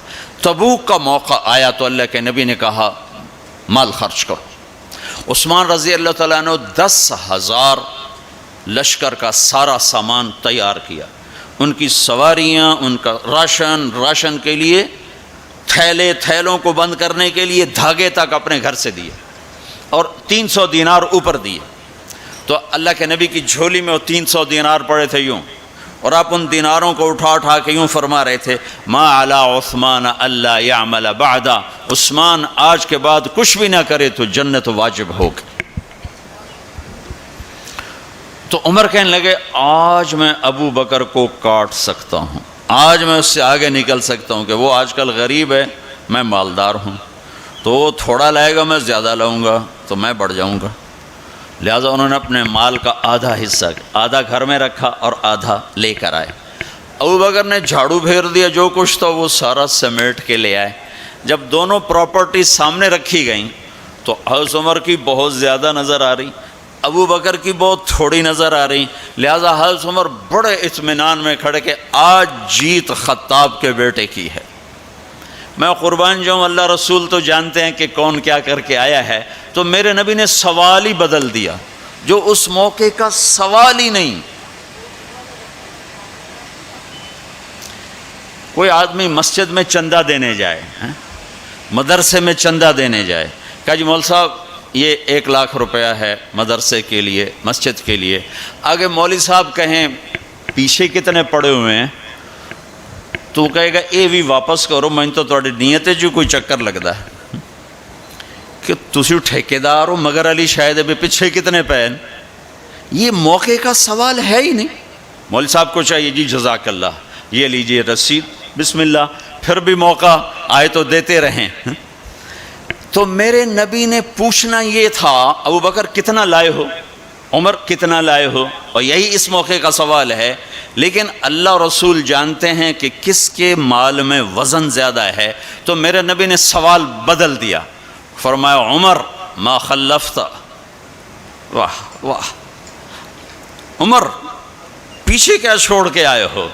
تبوک کا موقع آیا تو اللہ کے نبی نے کہا مال خرچ کرو. عثمان رضی اللہ تعالیٰ عنہ 10,000 لشکر کا سارا سامان تیار کیا. ان کی سواریاں, ان کا راشن کے لیے تھیلوں کو بند کرنے کے لیے دھاگے تک اپنے گھر سے دیے, اور 300 دینار اوپر دیے. تو اللہ کے نبی کی جھولی میں وہ 300 دینار پڑے تھے یوں, اور آپ ان دیناروں کو اٹھا کے یوں فرما رہے تھے ما علی عثمان اللہ یعمل بعدا. عثمان آج کے بعد کچھ بھی نہ کرے تو جنت واجب ہوگی. تو عمر کہنے لگے آج میں ابو بکر کو کاٹ سکتا ہوں, آج میں اس سے آگے نکل سکتا ہوں کہ وہ آج کل غریب ہے, میں مالدار ہوں. تو وہ تھوڑا لائے گا، میں زیادہ لاؤں گا تو میں بڑھ جاؤں گا. لہٰذا انہوں نے اپنے مال کا آدھا حصہ، آدھا گھر میں رکھا اور آدھا لے کر آئے. ابوبکر نے جھاڑو پھیر دیا، جو کچھ تھا وہ سارا سمیٹ کے لے آئے. جب دونوں پراپرٹی سامنے رکھی گئیں تو حضرت عمر کی بہت زیادہ نظر آ رہی، ابوبکر کی بہت تھوڑی نظر آ رہی. لہٰذا حضرت عمر بڑے اطمینان میں کھڑے کہ آج جیت خطاب کے بیٹے کی ہے. میں قربان جاؤں، اللہ رسول تو جانتے ہیں کہ کون کیا کر کے آیا ہے. تو میرے نبی نے سوال ہی بدل دیا، جو اس موقع کا سوال ہی نہیں. کوئی آدمی مسجد میں چندہ دینے جائے، مدرسے میں چندہ دینے جائے، کہا جی مول صاحب یہ 1 لاکھ روپیہ ہے مدرسے کے لیے، مسجد کے لیے. آگے مولوی صاحب کہیں پیچھے کتنے پڑے ہوئے ہیں، تو کہے گا اے بھی واپس کرو، میں تو تھوڑی نیت ہے جو کوئی چکر لگتا ہے کہ تسی ٹھیکیدار ہو، مگر علی شاید ابھی پیچھے کتنے پین. یہ موقع کا سوال ہے ہی نہیں. مولوی صاحب کو چاہیے جی جزاک اللہ، یہ لیجئے رسید، بسم اللہ، پھر بھی موقع آئے تو دیتے رہیں. تو میرے نبی نے پوچھنا یہ تھا ابوبکر کتنا لائے ہو، عمر کتنا لائے ہو، اور یہی اس موقع کا سوال ہے. لیکن اللہ رسول جانتے ہیں کہ کس کے مال میں وزن زیادہ ہے. تو میرے نبی نے سوال بدل دیا، فرمایا عمر ما خلفت. واہ واہ، عمر پیچھے کیا چھوڑ کے آئے ہو.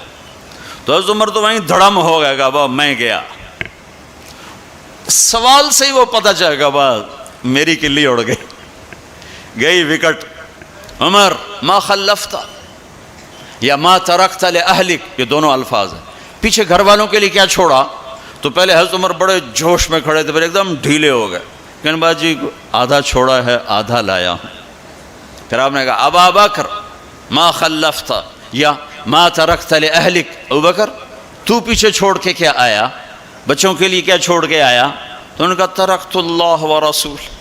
تو حضرت عمر تو وہیں دھڑم ہو گئے گا، با میں گیا. سوال سے ہی وہ پتہ چلے گا، با میری کلی اڑ گئی، گئی وکٹ. عمر ما خلفت یا ما ترکت لأہلک، یہ دونوں الفاظ ہیں. پیچھے گھر والوں کے لیے کیا چھوڑا. تو پہلے حضرت عمر بڑے جوش میں کھڑے تھے، پھر ایک دم ڈھیلے ہو گئے، کہنے با جی آدھا چھوڑا ہے آدھا لایا ہوں. پھر آپ نے کہا ابا بکر ما خلفت یا ما ترکت لأہلک، ابوبکر تو پیچھے چھوڑ کے کیا آیا، بچوں کے لیے کیا چھوڑ کے آیا. تو انہوں نے کہا ترکت اللہ ورسول،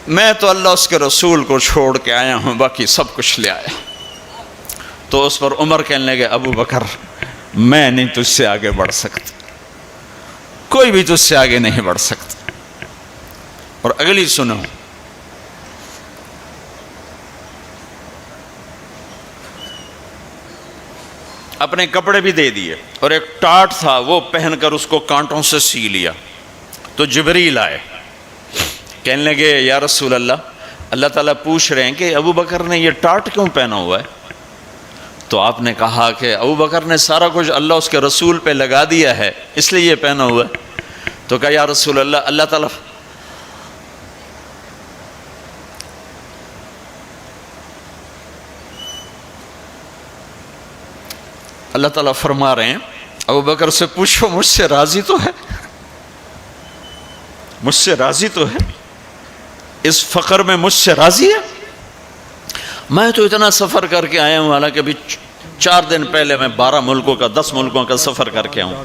میں تو اللہ اس کے رسول کو چھوڑ کے آیا ہوں، باقی سب کچھ لے آیا. تو اس پر عمر کہنے لگے ابوبکر میں نہیں تجھ سے آگے بڑھ سکتا، کوئی بھی تجھ سے آگے نہیں بڑھ سکتا. اور اگلی سنو، اپنے کپڑے بھی دے دیے اور ایک ٹاٹ تھا وہ پہن کر اس کو کانٹوں سے سی لیا. تو جبریل آئے، کہنے لگے یا رسول اللہ، اللہ تعالیٰ پوچھ رہے ہیں کہ ابوبکر نے یہ ٹاٹ کیوں پہنا ہوا ہے. تو آپ نے کہا کہ ابوبکر نے سارا کچھ اللہ اس کے رسول پہ لگا دیا ہے اس لیے یہ پہنا ہوا ہے. تو کہا یا رسول اللہ، اللہ تعالیٰ فرما رہے ہیں ابوبکر سے پوچھو مجھ سے راضی تو ہے، مجھ سے راضی تو ہے، اس فقر میں مجھ سے راضی ہے. میں تو اتنا سفر کر کے آیا ہوں، حالانکہ ابھی 4 دن پہلے میں 12 ملکوں کا 10 ملکوں کا سفر کر کے آؤں،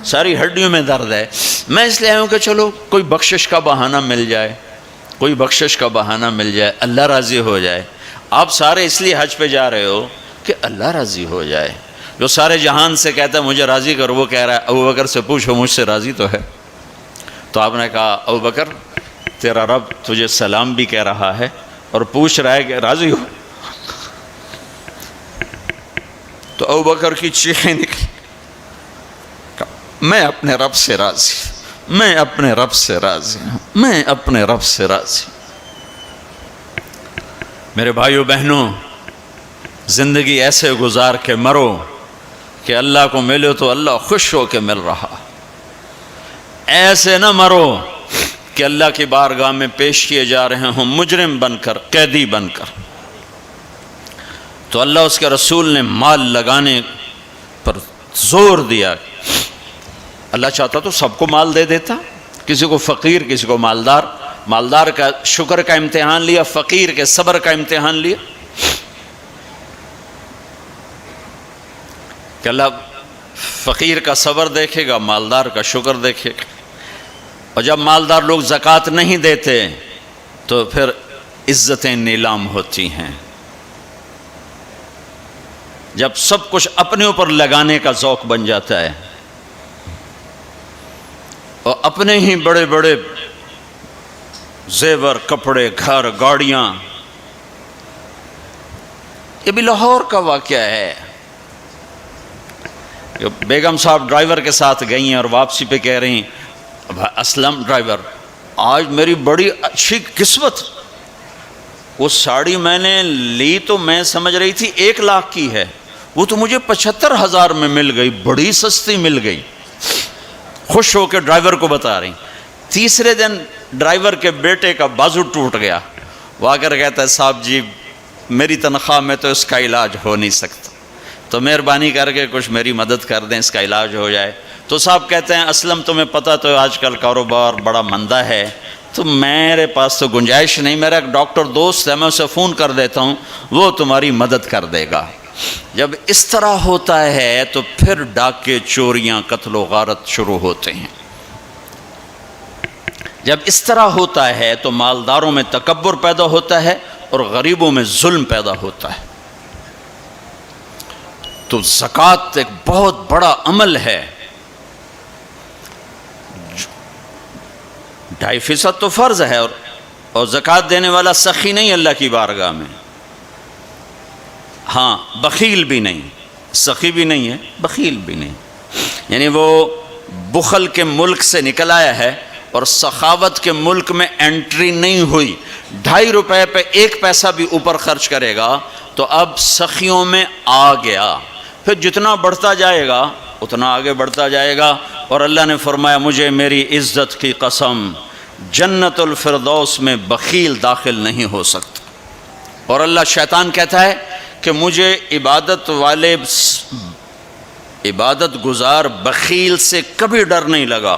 ساری ہڈیوں میں درد ہے. میں اس لیے آیا ہوں کہ چلو کوئی بخشش کا بہانہ مل جائے، کوئی بخشش کا بہانہ مل جائے، اللہ راضی ہو جائے. آپ سارے اس لیے حج پہ جا رہے ہو کہ اللہ راضی ہو جائے. جو سارے جہان سے کہتا ہے مجھے راضی کر، وہ کہہ رہا ہے ابوبکر سے پوچھو مجھ سے راضی تو ہے. تو آپ نے کہا ابوبکر تیرا رب تجھے سلام بھی کہہ رہا ہے اور پوچھ رہا ہے کہ راضی ہو. تو ابوبکر کی چیخیں نکلی، میں اپنے رب سے راضی، میں اپنے رب سے راضی ہوں، میں اپنے رب سے راضی. میرے بھائیو بہنوں، زندگی ایسے گزار کے مرو کہ اللہ کو ملو تو اللہ خوش ہو کے مل رہا. ایسے نہ مرو کہ اللہ کی بارگاہ میں پیش کیے جا رہے ہوں مجرم بن کر، قیدی بن کر. تو اللہ اس کے رسول نے مال لگانے پر زور دیا. اللہ چاہتا تو سب کو مال دے دیتا، کسی کو فقیر، کسی کو مالدار. مالدار کا شکر کا امتحان لیا، فقیر کے صبر کا امتحان لیا. کہ اللہ فقیر کا صبر دیکھے گا، مالدار کا شکر دیکھے گا. اور جب مالدار لوگ زکوٰۃ نہیں دیتے تو پھر عزتیں نیلام ہوتی ہیں. جب سب کچھ اپنے اوپر لگانے کا ذوق بن جاتا ہے اور اپنے ہی بڑے بڑے زیور، کپڑے، گھر، گاڑیاں. یہ بھی لاہور کا واقعہ ہے. بیگم صاحب ڈرائیور کے ساتھ گئی ہیں اور واپسی پہ کہہ رہی ہیں اسلم ڈرائیور آج میری بڑی اچھی قسمت، وہ ساڑی میں نے لی تو میں سمجھ رہی تھی 1 لاکھ کی ہے، وہ تو مجھے 75,000 میں مل گئی، بڑی سستی مل گئی. خوش ہو کے ڈرائیور کو بتا رہی. تیسرے دن ڈرائیور کے بیٹے کا بازو ٹوٹ گیا. وہ آ کر کہتا ہے صاحب جی میری تنخواہ میں تو اس کا علاج ہو نہیں سکتا، تو مہربانی کر کے کچھ میری مدد کر دیں، اس کا علاج ہو جائے. تو صاحب کہتے ہیں اسلم تمہیں پتہ تو آج کل کاروبار بڑا مندہ ہے، تو میرے پاس تو گنجائش نہیں، میرا ایک ڈاکٹر دوست ہے میں اسے فون کر دیتا ہوں، وہ تمہاری مدد کر دے گا. جب اس طرح ہوتا ہے تو پھر ڈاکے، چوریاں، قتل و غارت شروع ہوتے ہیں. جب اس طرح ہوتا ہے تو مالداروں میں تکبر پیدا ہوتا ہے اور غریبوں میں ظلم پیدا ہوتا ہے. تو زکوٰۃ ایک بہت بڑا عمل ہے. 2.5% تو فرض ہے، اور زکوٰۃ دینے والا سخی نہیں اللہ کی بارگاہ میں. ہاں بخیل بھی نہیں، سخی بھی نہیں ہے، بخیل بھی نہیں. یعنی وہ بخل کے ملک سے نکل آیا ہے اور سخاوت کے ملک میں انٹری نہیں ہوئی. 2.5 روپے پہ 1 پیسہ بھی اوپر خرچ کرے گا تو اب سخیوں میں آ گیا. پھر جتنا بڑھتا جائے گا اتنا آگے بڑھتا جائے گا. اور اللہ نے فرمایا مجھے میری عزت کی قسم جنت الفردوس میں بخیل داخل نہیں ہو سکتا. اور اللہ شیطان کہتا ہے کہ مجھے عبادت گزار بخیل سے کبھی ڈر نہیں لگا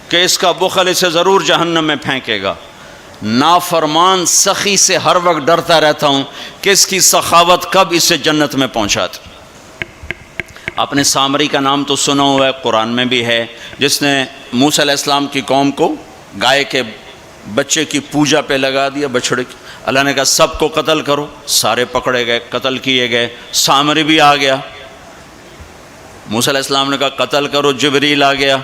کہ اس کا بخل اسے ضرور جہنم میں پھینکے گا. نافرمان سخی سے ہر وقت ڈرتا رہتا ہوں کہ اس کی سخاوت کب اسے جنت میں پہنچاتی. آپ نے سامری کا نام تو سنا ہوا ہے، قرآن میں بھی ہے، جس نے موسیٰ علیہ السلام کی قوم کو گائے کے بچے کی پوجا پہ لگا دیا، بچھڑے کی. اللہ نے کہا سب کو قتل کرو، سارے پکڑے گئے، قتل کیے گئے. سامری بھی آ گیا. موسیٰ علیہ السلام نے کہا قتل کرو، جبریل آ گیا.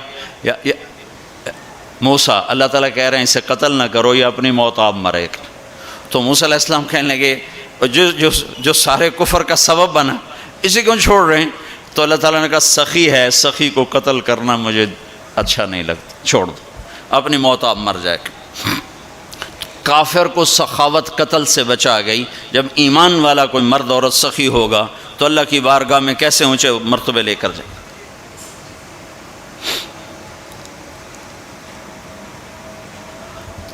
موسیٰ اللہ تعالیٰ کہہ رہے ہیں اسے قتل نہ کرو، یہ اپنی موت آپ مرے گا. تو موسیٰ علیہ السلام کہنے لگے جو سارے کفر کا سبب بنا اسی کو چھوڑ رہے ہیں. تو اللہ تعالیٰ نے کہا سخی ہے، سخی کو قتل کرنا مجھے اچھا نہیں لگتا، چھوڑ دو، اپنی موت آپ مر جائے گا. کافر کو سخاوت قتل سے بچا گئی. جب ایمان والا کوئی مرد عورت سخی ہوگا تو اللہ کی بارگاہ میں کیسے اونچے مرتبے لے کر جائے.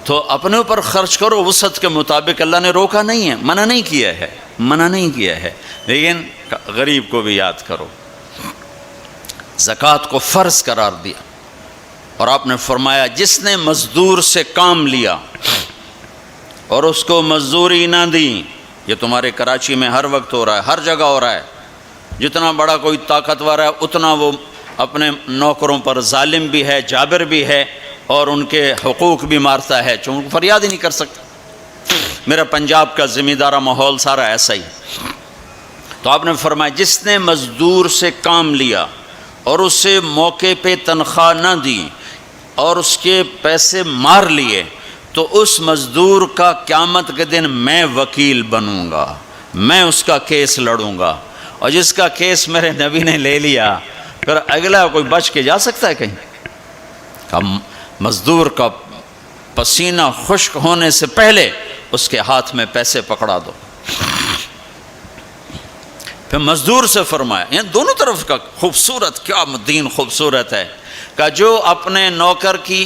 تو اپنے اوپر خرچ کرو وسعت کے مطابق. اللہ نے روکا نہیں ہے، منع نہیں کیا ہے، منع نہیں کیا ہے، لیکن غریب کو بھی یاد کرو. زکوٰۃ کو فرض قرار دیا اور آپ نے فرمایا جس نے مزدور سے کام لیا اور اس کو مزدوری نہ دی، یہ تمہارے کراچی میں ہر وقت ہو رہا ہے، ہر جگہ ہو رہا ہے. جتنا بڑا کوئی طاقتور ہے اتنا وہ اپنے نوکروں پر ظالم بھی ہے، جابر بھی ہے، اور ان کے حقوق بھی مارتا ہے، چونکہ فریاد ہی نہیں کر سکتا. میرا پنجاب کا زمیندارہ ماحول سارا ایسا ہی. تو آپ نے فرمایا جس نے مزدور سے کام لیا اور اسے موقع پہ تنخواہ نہ دی اور اس کے پیسے مار لیے تو اس مزدور کا قیامت کے دن میں وکیل بنوں گا، میں اس کا کیس لڑوں گا. اور جس کا کیس میرے نبی نے لے لیا پھر اگلا کوئی بچ کے جا سکتا ہے کہیں؟ ہم مزدور کا پسینہ خشک ہونے سے پہلے اس کے ہاتھ میں پیسے پکڑا دو. پھر مزدور سے فرمایا، یعنی دونوں طرف کا خوبصورت، کیا دین خوبصورت ہے کہ جو اپنے نوکر کی،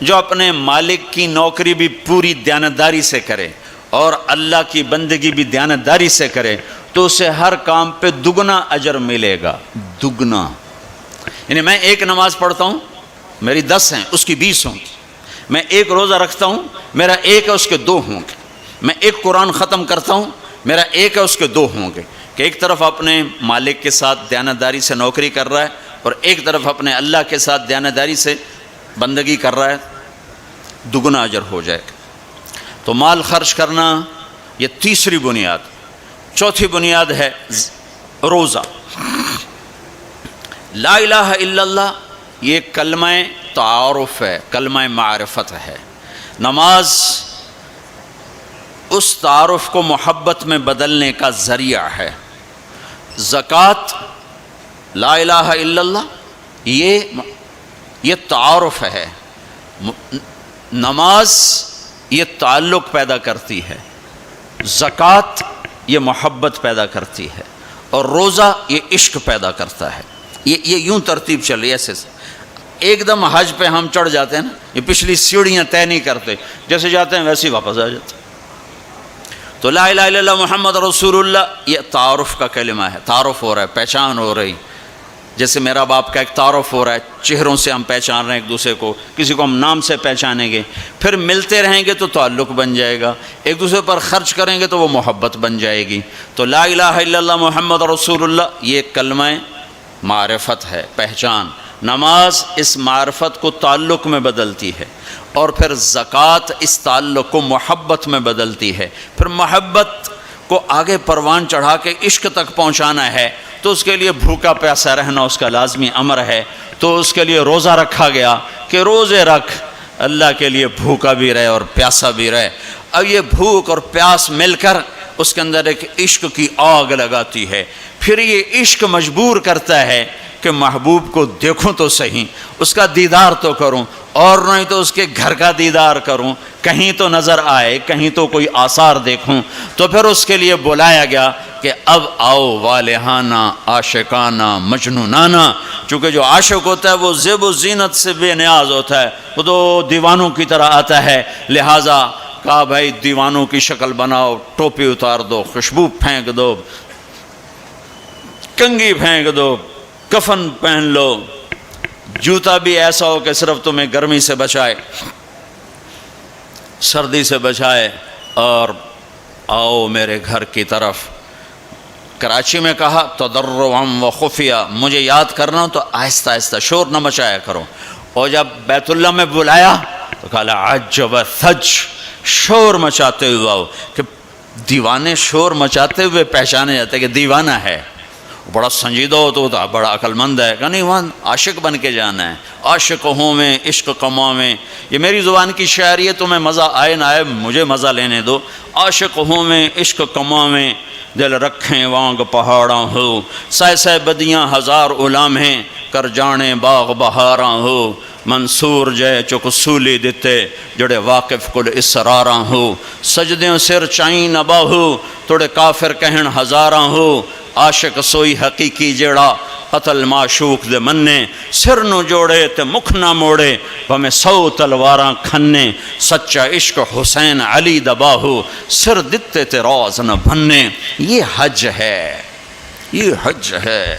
جو اپنے مالک کی نوکری بھی پوری دیانتداری سے کرے اور اللہ کی بندگی بھی دیانتداری سے کرے تو اسے ہر کام پہ دگنا اجر ملے گا، دگنا. یعنی میں ایک نماز پڑھتا ہوں میری 10 ہیں، اس کی 20 ہوں گی. میں ایک روزہ رکھتا ہوں میرا 1 ہے، اس کے 2 ہوں گے. میں ایک قرآن ختم کرتا ہوں میرا 1 ہے، اس کے 2 ہوں گے. کہ ایک طرف اپنے مالک کے ساتھ دیانتداری سے نوکری کر رہا ہے اور ایک طرف اپنے اللہ کے ساتھ دیانتداری سے بندگی کر رہا ہے، دگنا اجر ہو جائے گا. تو مال خرچ کرنا یہ تیسری بنیاد. چوتھی بنیاد ہے روزہ. لا الہ الا اللہ، یہ کلمہ تعارف ہے، کلمہ معرفت ہے۔ نماز اس تعارف کو محبت میں بدلنے کا ذریعہ ہے۔ زکوٰۃ، لا الہ الا اللہ، یہ تعارف ہے۔ نماز یہ تعلق پیدا کرتی ہے، زکوٰۃ یہ محبت پیدا کرتی ہے، اور روزہ یہ عشق پیدا کرتا ہے۔ یہ یوں ترتیب چل رہی ہے ایسے۔ ایک دم حج پہ ہم چڑھ جاتے ہیں نا، یہ پچھلی سیڑھیاں طے نہیں کرتے، جیسے جاتے ہیں ویسے ہی واپس آ جاتے ہیں۔ تو لا الہ الا اللہ محمد رسول اللہ یہ تعارف کا کلمہ ہے، تعارف ہو رہا ہے، پہچان ہو رہی۔ جیسے میرا باپ کا ایک تعارف ہو رہا ہے، چہروں سے ہم پہچان رہے ہیں ایک دوسرے کو، کسی کو ہم نام سے پہچانیں گے، پھر ملتے رہیں گے تو تعلق بن جائے گا، ایک دوسرے پر خرچ کریں گے تو وہ محبت بن جائے گی۔ تو لا الہ الا اللہ محمد رسول اللہ یہ کلمہ معرفت ہے، پہچان۔ نماز اس معرفت کو تعلق میں بدلتی ہے، اور پھر زکوٰۃ اس تعلق کو محبت میں بدلتی ہے۔ پھر محبت کو آگے پروان چڑھا کے عشق تک پہنچانا ہے تو اس کے لیے بھوکا پیاسا رہنا اس کا لازمی امر ہے۔ تو اس کے لیے روزہ رکھا گیا کہ روزے رکھ، اللہ کے لیے بھوکا بھی رہے اور پیاسا بھی رہے۔ اب یہ بھوک اور پیاس مل کر اس کے اندر ایک عشق کی آگ لگاتی ہے۔ پھر یہ عشق مجبور کرتا ہے کہ محبوب کو دیکھوں تو صحیح، اس کا دیدار تو کروں، اور نہیں تو اس کے گھر کا دیدار کروں، کہیں تو نظر آئے، کہیں تو کوئی آثار دیکھوں۔ تو پھر اس کے لیے بلایا گیا کہ اب آؤ والہانہ عاشقانہ مجنونانہ۔ چونکہ جو عاشق ہوتا ہے وہ زیب و زینت سے بے نیاز ہوتا ہے، وہ تو دیوانوں کی طرح آتا ہے، لہٰذا کہا بھائی دیوانوں کی شکل بناؤ، ٹوپی اتار دو، خوشبو پھینک دو، کنگھی پھینک دو، کفن پہن لو، جوتا بھی ایسا ہو کہ صرف تمہیں گرمی سے بچائے، سردی سے بچائے، اور آؤ میرے گھر کی طرف۔ کراچی میں کہا تضرعا و خفیہ، مجھے یاد کرنا تو آہستہ آہستہ، شور نہ مچایا کرو۔ اور جب بیت اللہ میں بلایا تو کہا عجب ثج، شور مچاتے ہوئے آؤ، کہ دیوانے شور مچاتے ہوئے پہچانے جاتے کہ دیوانہ ہے۔ بڑا سنجیدہ ہو تو بڑا عقل مند ہے کہ نہیں، وہاں عاشق بن کے جانا ہے۔ عاشق ہوں میں عشق کماں میں، یہ میری زبان کی شاعری ہے، تمہیں مزہ آئے نہ آئے مجھے مزہ لینے دو۔ عاشق ہوں میں عشق کماں میں، دل رکھیں وانگ پہاڑاں ہو، سائے سائے بدیاں ہزار غلام ہیں، کر جانے باغ بہاراں ہو۔ منصور جے چک سولی دیتے، جڑے واقف کل اسراراں ہو۔ سجدیں سر چائیں نہ باہو، توڑے کافر کہن ہزاراں ہو۔ عاشق سوئی حقیقی جیڑا، قتل معشوق دے مننے، سر نو جوڑے تے مکھ نہ موڑے، بھمیں 100 تلواراں کھنے۔ سچا عشق حسین علی دباہو، سر دتے تے راز نہ بھنے۔ یہ حج ہے، یہ حج ہے۔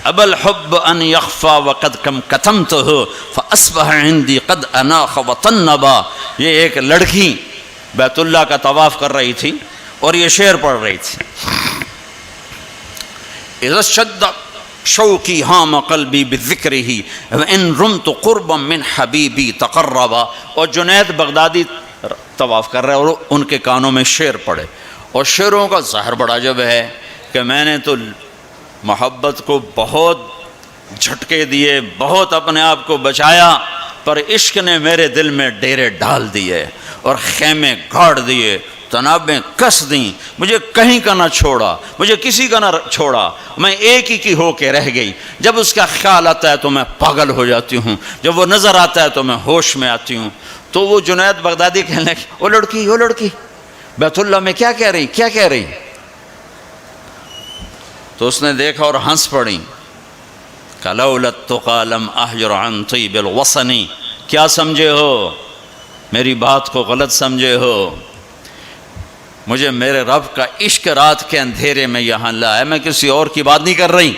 اب الحب ان یخفا وقد کم کتمتہ فاصبح عندی قد اناخ وطنبا۔ یہ ایک لڑکی بیت اللہ کا طواف کر رہی تھی اور یہ شعر پڑھ رہی تھی، اذا شد شوقی ہام قلبی بذکرہ وان رمت قربا من حبیبی تقربا۔ اور جنید بغدادی طواف کر رہے اور ان کے کانوں میں شعر پڑے، اور شعروں کا ظاہر بڑا عجب ہے کہ میں نے تو محبت کو بہت جھٹکے دیے، بہت اپنے آپ کو بچایا، پر عشق نے میرے دل میں ڈیرے ڈال دیے اور خیمے گاڑ دیے، تنابیں کس دیں، مجھے کہیں کا نہ چھوڑا، مجھے کسی کا نہ چھوڑا، میں ایک ہی کی ہو کے رہ گئی۔ جب اس کا خیال آتا ہے تو میں پاگل ہو جاتی ہوں، جب وہ نظر آتا ہے تو میں ہوش میں آتی ہوں۔ تو وہ جنید بغدادی کہنے لگے، وہ لڑکی بیت اللہ میں کیا کہہ رہی؟ تو اس نے دیکھا اور ہنس پڑی، لولا التقى لم احجر عن طیب الوطن۔ کیا سمجھے ہو؟ میری بات کو غلط سمجھے ہو، مجھے میرے رب کا عشق رات کے اندھیرے میں یہاں لایا، میں کسی اور کی بات نہیں کر رہی۔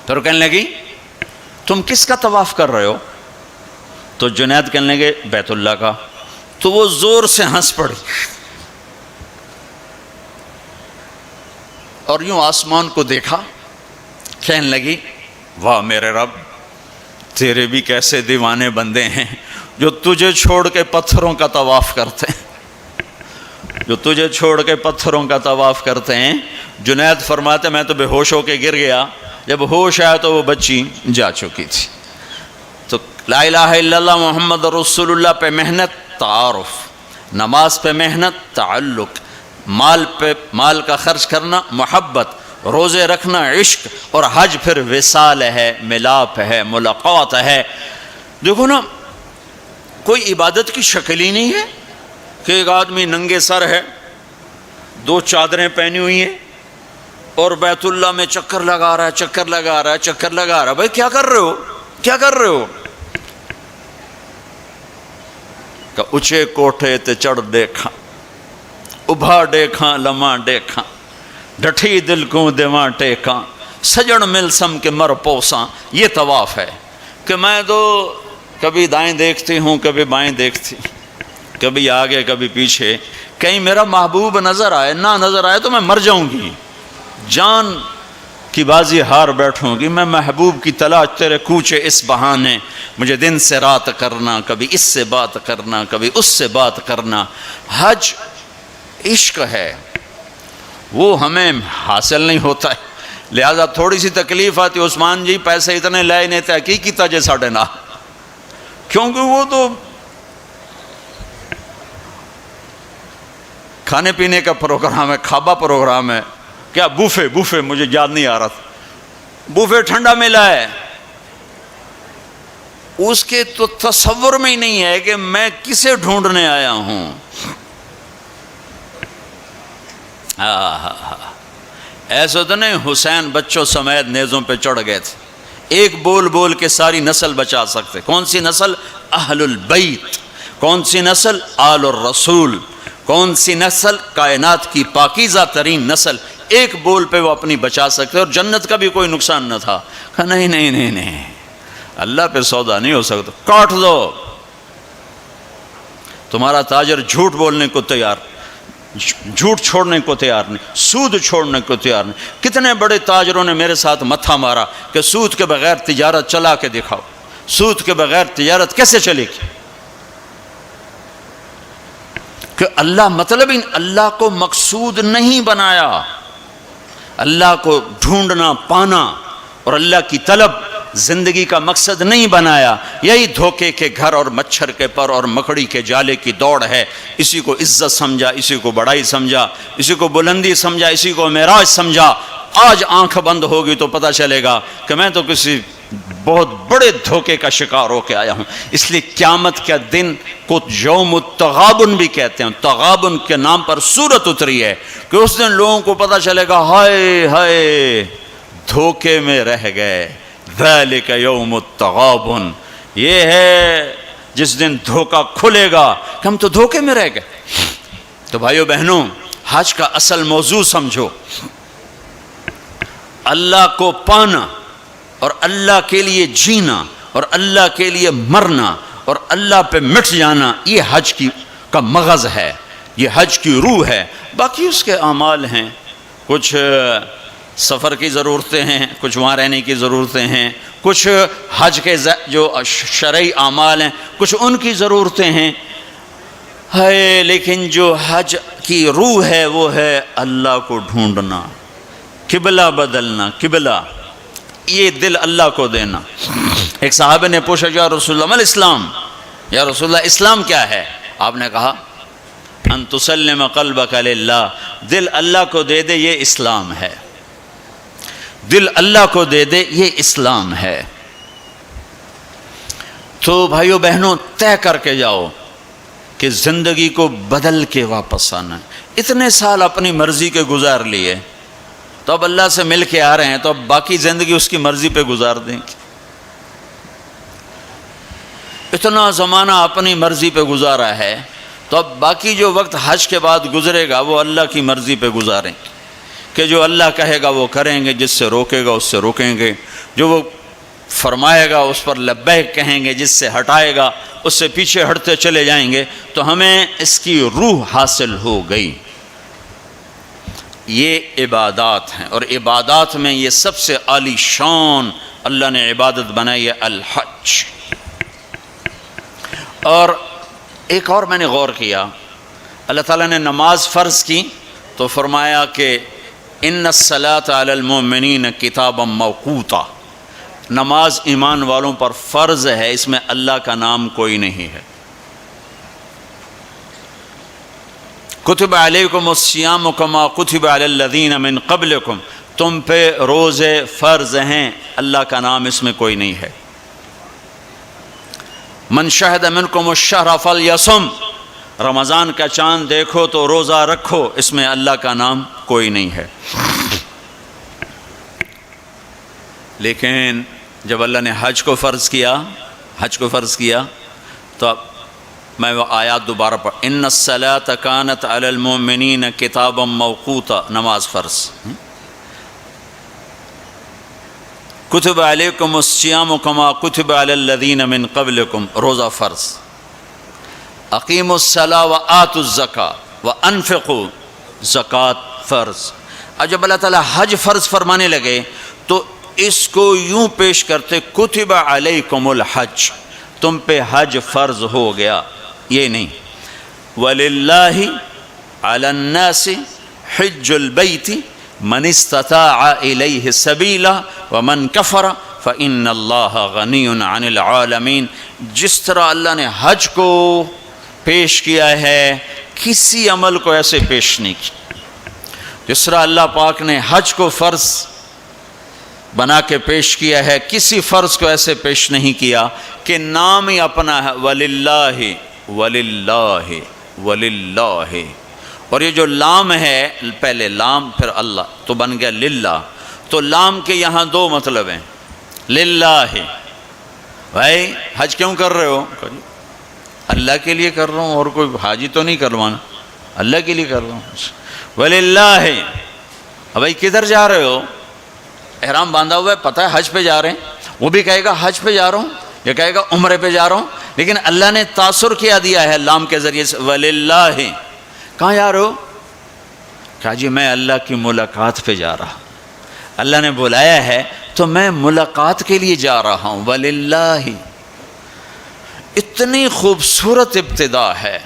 پھر کہنے لگی تم کس کا طواف کر رہے ہو؟ تو جنید کہنے لگے بیت اللہ کا۔ تو وہ زور سے ہنس پڑی اور یوں آسمان کو دیکھا، کہنے لگی واہ میرے رب، تیرے بھی کیسے دیوانے بندے ہیں جو تجھے چھوڑ کے پتھروں کا طواف کرتے ہیں، جو تجھے چھوڑ کے پتھروں کا طواف کرتے ہیں۔ جنید فرماتے میں تو بے ہوش ہو کے گر گیا، جب ہوش آیا تو وہ بچی جا چکی تھی۔ تو لا الہ الا اللہ محمد رسول اللہ پہ محنت تعارف، نماز پہ محنت تعلق، مال کا خرچ کرنا محبت، روزے رکھنا عشق، اور حج پھر وصال ہے، ملاپ ہے، ملاقات ہے۔ دیکھو نا، کوئی عبادت کی شکل ہی نہیں ہے کہ ایک آدمی ننگے سر ہے، 2 چادریں پہنی ہوئی ہیں اور بیت اللہ میں چکر لگا رہا ہے۔ بھائی کیا کر رہے ہو؟ کہ اچھے کوٹھے تے چڑھ دیکھاں، ابھا دیکھاں لمحہ دیکھاں، ڈٹھی دل کو دیواں ٹیکاں، سجن مل سم کے مر پوساں۔ یہ طواف ہے کہ میں تو کبھی دائیں دیکھتی ہوں، کبھی بائیں دیکھتی، کبھی آگے کبھی پیچھے، کہیں میرا محبوب نظر آئے، نہ نظر آئے تو میں مر جاؤں گی، جان کی بازی ہار بیٹھوں گی۔ میں محبوب کی تلاش تیرے کوچے اس بہانے، مجھے دن سے رات کرنا، کبھی اس سے بات کرنا، کبھی اس سے بات کرنا۔ حج عشق ہے، وہ ہمیں حاصل نہیں ہوتا ہے، لہذا تھوڑی سی تکلیف آتی۔ عثمان جی پیسے اتنے لائے نہیں تھے، کی کیتا جے ساڑھے نہ، کیونکہ وہ تو کھانے پینے کا پروگرام ہے، کھابا پروگرام ہے، کیا بوفے مجھے یاد نہیں آ رہا تھا، بوفے ٹھنڈا ملا ہے، اس کے تو تصور میں ہی نہیں ہے کہ میں کسے ڈھونڈنے آیا ہوں۔ ایسا تو نہیں حسین بچوں سمیت نیزوں پہ چڑھ گئے تھے، ایک بول کے ساری نسل بچا سکتے۔ کون سی نسل؟ اہل البیت۔ کون سی نسل؟ آل الرسول۔ کون سی نسل؟ کائنات کی پاکیزہ ترین نسل۔ ایک بول پہ وہ اپنی بچا سکتے، اور جنت کا بھی کوئی نقصان نہ تھا۔ کہا نہیں، اللہ پہ سودا نہیں ہو سکتا، کاٹ دو۔ تمہارا تاجر جھوٹ بولنے کو تیار، جھوٹ چھوڑنے کو تیار نہیں، سود چھوڑنے کو تیار نہیں۔ کتنے بڑے تاجروں نے میرے ساتھ متھا مارا کہ سود کے بغیر تجارت چلا کے دکھاؤ، سود کے بغیر تجارت کیسے چلے گی؟ کہ اللہ مطلب اللہ کو مقصود نہیں بنایا، اللہ کو ڈھونڈنا پانا اور اللہ کی طلب زندگی کا مقصد نہیں بنایا۔ یہی دھوکے کے گھر اور مچھر کے پر اور مکڑی کے جالے کی دوڑ ہے۔ اسی کو عزت سمجھا، اسی کو بڑائی سمجھا، اسی کو بلندی سمجھا، اسی کو معراج سمجھا۔ آج آنکھ بند ہوگی تو پتہ چلے گا کہ میں تو کسی بہت بڑے دھوکے کا شکار ہو کے آیا ہوں۔ اس لیے قیامت کے دن کو یوم التغابن بھی کہتے ہیں، تغابن کے نام پر سورت اتری ہے کہ اس دن لوگوں کو پتہ چلے گا ہائے دھوکے میں رہ گئے۔ ذالک یوم التغابن، یہ ہے جس دن دھوکہ کھلے گا کہ ہم تو دھوکے میں رہ گئے۔ تو بھائیو بہنوں، حج کا اصل موضوع سمجھو، اللہ کو پانا اور اللہ کے لیے جینا اور اللہ کے لیے مرنا اور اللہ پہ مٹ جانا، یہ حج کا مغز ہے، یہ حج کی روح ہے۔ باقی اس کے اعمال ہیں، کچھ سفر کی ضرورتیں ہیں، کچھ وہاں رہنے کی ضرورتیں ہیں، کچھ حج کے جو شرعی اعمال ہیں کچھ ان کی ضرورتیں ہیں، لیکن جو حج کی روح ہے وہ ہے اللہ کو ڈھونڈنا، قبلہ بدلنا، قبلہ یہ دل اللہ کو دینا۔ ایک صحابہ نے پوچھا یا رسول اللہ ما الاسلام، یا رسول اللہ اسلام کیا ہے؟ آپ نے کہا ان تسلم قلبک للہ، دل اللہ کو دے دے، یہ اسلام ہے، دل اللہ کو دے دے، یہ اسلام ہے۔ تو بھائیو بہنوں، طے کر کے جاؤ کہ زندگی کو بدل کے واپس آنا ہے۔ اتنے سال اپنی مرضی کے گزار لیے، تو اب اللہ سے مل کے آ رہے ہیں، تو اب باقی زندگی اس کی مرضی پہ گزار دیں گے۔ اتنا زمانہ اپنی مرضی پہ گزارا ہے، تو اب باقی جو وقت حج کے بعد گزرے گا وہ اللہ کی مرضی پہ گزاریں گے، کہ جو اللہ کہے گا وہ کریں گے، جس سے روکے گا اس سے روکیں گے، جو وہ فرمائے گا اس پر لبیک کہیں گے، جس سے ہٹائے گا اس سے پیچھے ہٹتے چلے جائیں گے۔ تو ہمیں اس کی روح حاصل ہو گئی۔ یہ عبادات ہیں، اور عبادات میں یہ سب سے عالی شان اللہ نے عبادت بنائی ہے الحج۔ اور ایک اور میں نے غور کیا، اللہ تعالیٰ نے نماز فرض کی تو فرمایا کہ ان الصلاۃ علی المؤمنین کتابا موقوتا، نماز ایمان والوں پر فرض ہے، اس میں اللہ کا نام کوئی نہیں ہے۔ کتب علیکم الصیام کما کتب علی الذین من قبلکم، تم پہ روزے فرض ہیں، اللہ کا نام اس میں کوئی نہیں ہے۔ من شہد منکم الشہر فلیصم، رمضان کا چاند دیکھو تو روزہ رکھو، اس میں اللہ کا نام کوئی نہیں ہے۔ لیکن جب اللہ نے حج کو فرض کیا تو اب میں وہ آیات دوبارہ پڑھ، ان الصلاۃ کانت علی المؤمنین کتابا موقوتا، نماز فرض۔ کتب علیکم الصیام کما کتب علی الذین من قبلکم، روزہ فرض۔ اقیموا الصلاۃ وآتوا الزکاۃ وانفقوا، زکوٰۃ فرض۔ اب جب اللہ تعالیٰ حج فرض فرمانے لگے تو اس کو یوں پیش کرتے، کتب علیکم الحج، تم پہ حج فرض ہو گیا، یہ نہیں۔ وَلِلَّهِ عَلَى النَّاسِ حِجُّ الْبَيْتِ مَنِ اسْتَطَاعَ إِلَيْهِ سَبِيلًا وَمَنْ كَفَرَ فَإِنَّ اللَّهَ غَنِيٌّ عَنِ الْعَالَمِينَ۔ جس طرح اللہ نے حج کو پیش کیا ہے، کسی عمل کو ایسے پیش نہیں کیا۔ جس طرح اللہ پاک نے حج کو فرض بنا کے پیش کیا ہے، کسی فرض کو ایسے پیش نہیں کیا کہ نام ہی اپنا ہے، وَلِلَّهِ وَلِلَّهِ وَلِلَّهِ۔ اور یہ جو لام ہے، پہلے لام پھر اللہ تو بن گیا للہ، تو لام کے یہاں دو مطلب ہیں۔ للہ، بھائی حج کیوں کر رہے ہو؟ اللہ کے لیے کر رہا ہوں، اور کوئی حاجی تو نہیں کروانا، اللہ کے لیے کر رہا ہوں۔ وَلِلَّهِ، بھائی کدھر جا رہے ہو؟ احرام باندھا ہوا ہے، پتہ ہے حج پہ جا رہے ہیں، وہ بھی کہے گا حج پہ جا رہا ہوں، یہ کہے گا عمرے پہ جا رہا ہوں، لیکن اللہ نے تاثر کیا دیا ہے لام کے ذریعے سے، وَلِلَّهِ۔ کہاں جا رہے ہو؟ کہا جی میں اللہ کی ملاقات پہ جا رہا، اللہ نے بلایا ہے تو میں ملاقات کے لیے جا رہا ہوں، وَلِلَّهِ۔ اتنی خوبصورت ابتدا ہے۔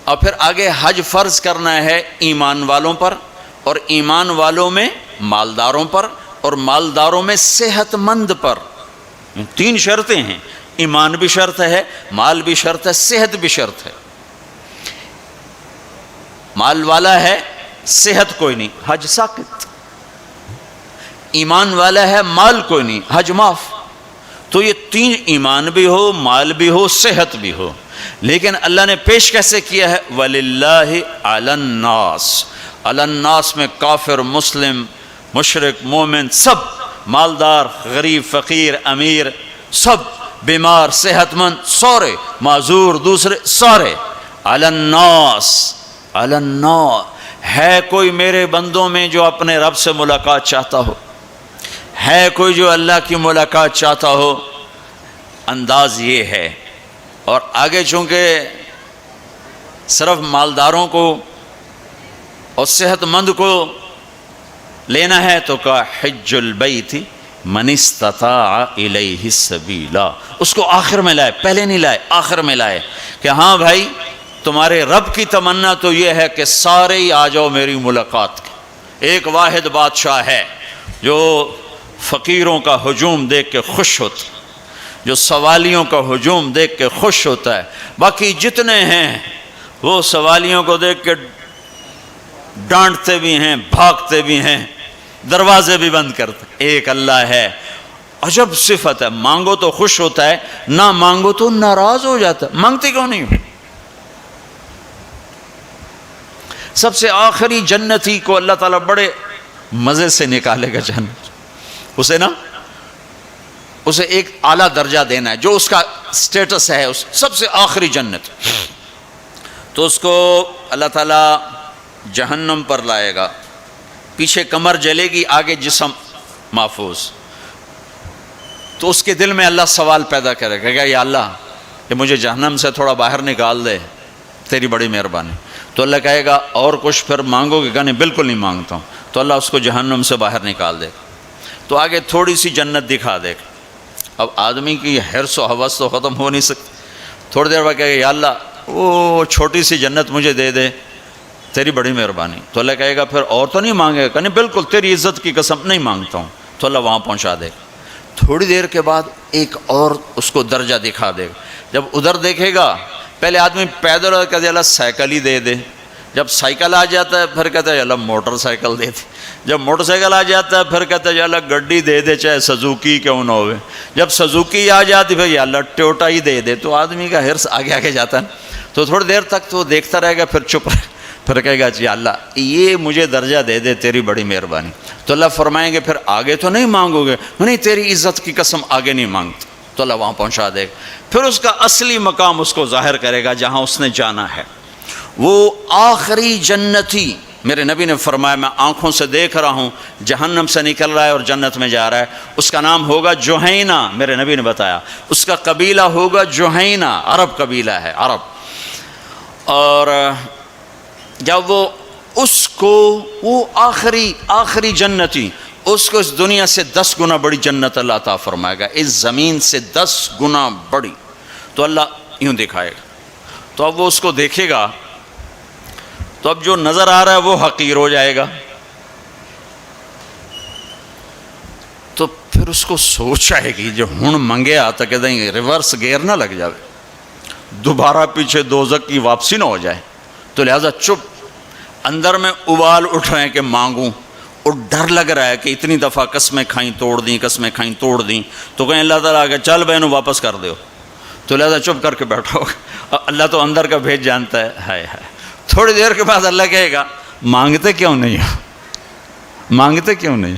اور پھر آگے حج فرض کرنا ہے ایمان والوں پر، اور ایمان والوں میں مالداروں پر، اور مالداروں میں صحت مند پر۔ تین شرطیں ہیں، ایمان بھی شرط ہے، مال بھی شرط ہے، صحت بھی شرط ہے۔ مال والا ہے، صحت کوئی نہیں، حج ساقط۔ ایمان والا ہے، مال کوئی نہیں، حج معاف۔ تو یہ تین، ایمان بھی ہو، مال بھی ہو، صحت بھی ہو۔ لیکن اللہ نے پیش کیسے کیا ہے؟ وَلِلَّهِ عَلَى النَّاسِ، علی الناس میں کافر، مسلم، مشرک، مومن، سب، مالدار، غریب، فقیر، امیر، سب، بیمار، صحت مند، سارے، معذور، دوسرے، سارے۔ علی الناس، علی الناس۔ ہے کوئی میرے بندوں میں جو اپنے رب سے ملاقات چاہتا ہو؟ ہے کوئی جو اللہ کی ملاقات چاہتا ہو؟ انداز یہ ہے۔ اور آگے چونکہ صرف مالداروں کو اور صحت مند کو لینا ہے تو کہا حج البیت من استطاع الیہ السبیلا، اس کو آخر میں لائے، پہلے نہیں لائے، آخر میں لائے کہ ہاں بھائی تمہارے رب کی تمنا تو یہ ہے کہ سارے ہی آ جاؤ میری ملاقات کی۔ ایک واحد بادشاہ ہے جو فقیروں کا ہجوم دیکھ کے خوش ہوتا، جو سوالیوں کا ہجوم دیکھ کے خوش ہوتا ہے، باقی جتنے ہیں وہ سوالیوں کو دیکھ کے ڈانٹتے بھی ہیں، بھاگتے بھی ہیں، دروازے بھی بند کرتے۔ ایک اللہ ہے، عجب صفت ہے، مانگو تو خوش ہوتا ہے، نہ مانگو تو ناراض ہو جاتا ہے۔ مانگتے کیوں نہیں ہو؟ سب سے آخری جنتی کو اللہ تعالیٰ بڑے مزے سے نکالے گا جنت، اسے ایک اعلیٰ درجہ دینا ہے جو اس کا سٹیٹس ہے، اس سب سے آخری جنت، تو اس کو اللہ تعالیٰ جہنم پر لائے گا، پیچھے کمر جلے گی، آگے جسم محفوظ۔ تو اس کے دل میں اللہ سوال پیدا کرے گا، یا اللہ کہ مجھے جہنم سے تھوڑا باہر نکال دے، تیری بڑی مہربانی۔ تو اللہ کہے گا اور کچھ پھر مانگو گے؟ کہ نہیں، بالکل نہیں مانگتا ہوں۔ تو اللہ اس کو جہنم سے باہر نکال دے، تو آگے تھوڑی سی جنت دکھا دے۔ اب آدمی کی حرص و ہوس تو ختم ہو نہیں سکتی، تھوڑی دیر بعد کہے گا یا اللہ وہ چھوٹی سی جنت مجھے دے دے، تیری بڑی مہربانی۔ تو اللہ کہے گا پھر اور تو نہیں مانگے گا؟ کہ نہیں، بالکل تیری عزت کی قسم نہیں مانگتا ہوں۔ تو اللہ وہاں پہنچا دے۔ تھوڑی دیر کے بعد ایک اور اس کو درجہ دکھا دے گا. جب ادھر دیکھے گا پہلے آدمی پیدل اور کہتے اللہ سائیکل ہی دے دے، جب سائیکل آ جاتا ہے پھر کہتا ہے اللہ موٹر سائیکل دے دے، جب موٹر سائیکل آ جاتا ہے پھر کہتا ہے اللہ گڈی دے دے چاہے سزوکی کیوں نہ ہوئے، جب سزوکی آ جاتی پھر اللہ ٹوٹا ہی دے دے. تو آدمی کا ہرس آگے آگے جاتا ہے. تو تھوڑی دیر تک تو دیکھتا رہے گا، پھر چپ رہے، پھر کہے گا جی اللہ یہ مجھے درجہ دے دے، تیری بڑی مہربانی. تو اللہ فرمائیں گے پھر آگے تو نہیں مانگو گے؟ نہیں، تیری عزت کی قسم آگے نہیں مانگتا. تو اللہ وہاں پہنچا دے گا. پھر اس کا اصلی مقام اس کو ظاہر کرے گا جہاں اس نے جانا ہے. وہ آخری جنتی، میرے نبی نے فرمایا میں آنکھوں سے دیکھ رہا ہوں جہنم سے نکل رہا ہے اور جنت میں جا رہا ہے، اس کا نام ہوگا جوہینہ. میرے نبی نے بتایا اس کا قبیلہ ہوگا جوہینہ، عرب قبیلہ ہے، عرب. اور جب وہ آخری جنتی، اس کو اس دنیا سے 10 گنا بڑی جنت اللہ عطا فرمائے گا، اس زمین سے 10 گنا بڑی. تو اللہ یوں دکھائے گا. تو اب وہ اس کو دیکھے گا تو اب جو نظر آ رہا ہے وہ حقیر ہو جائے گا. تو پھر اس کو سوچ آئے گی جو ہن منگے آتا کہ دیں ریورس گیئر نہ لگ جائے، دوبارہ پیچھے دوزخ کی واپسی نہ ہو جائے. تو لہذا چپ، اندر میں ابال اٹھ رہے ہیں کہ مانگوں، اور ڈر لگ رہا ہے کہ اتنی دفعہ قسمیں کھائیں توڑ دیں، قسمیں کھائیں توڑ دیں. تو کہیں اللہ تعالیٰ کہ چل بہنوں واپس کر دو. تو لہذا چپ کر کے بیٹھو. اللہ تو اندر کا بھیج جانتا ہے. ہائے ہائے. تھوڑی دیر کے بعد اللہ کہے گا مانگتے کیوں نہیں ہو، مانگتے کیوں نہیں؟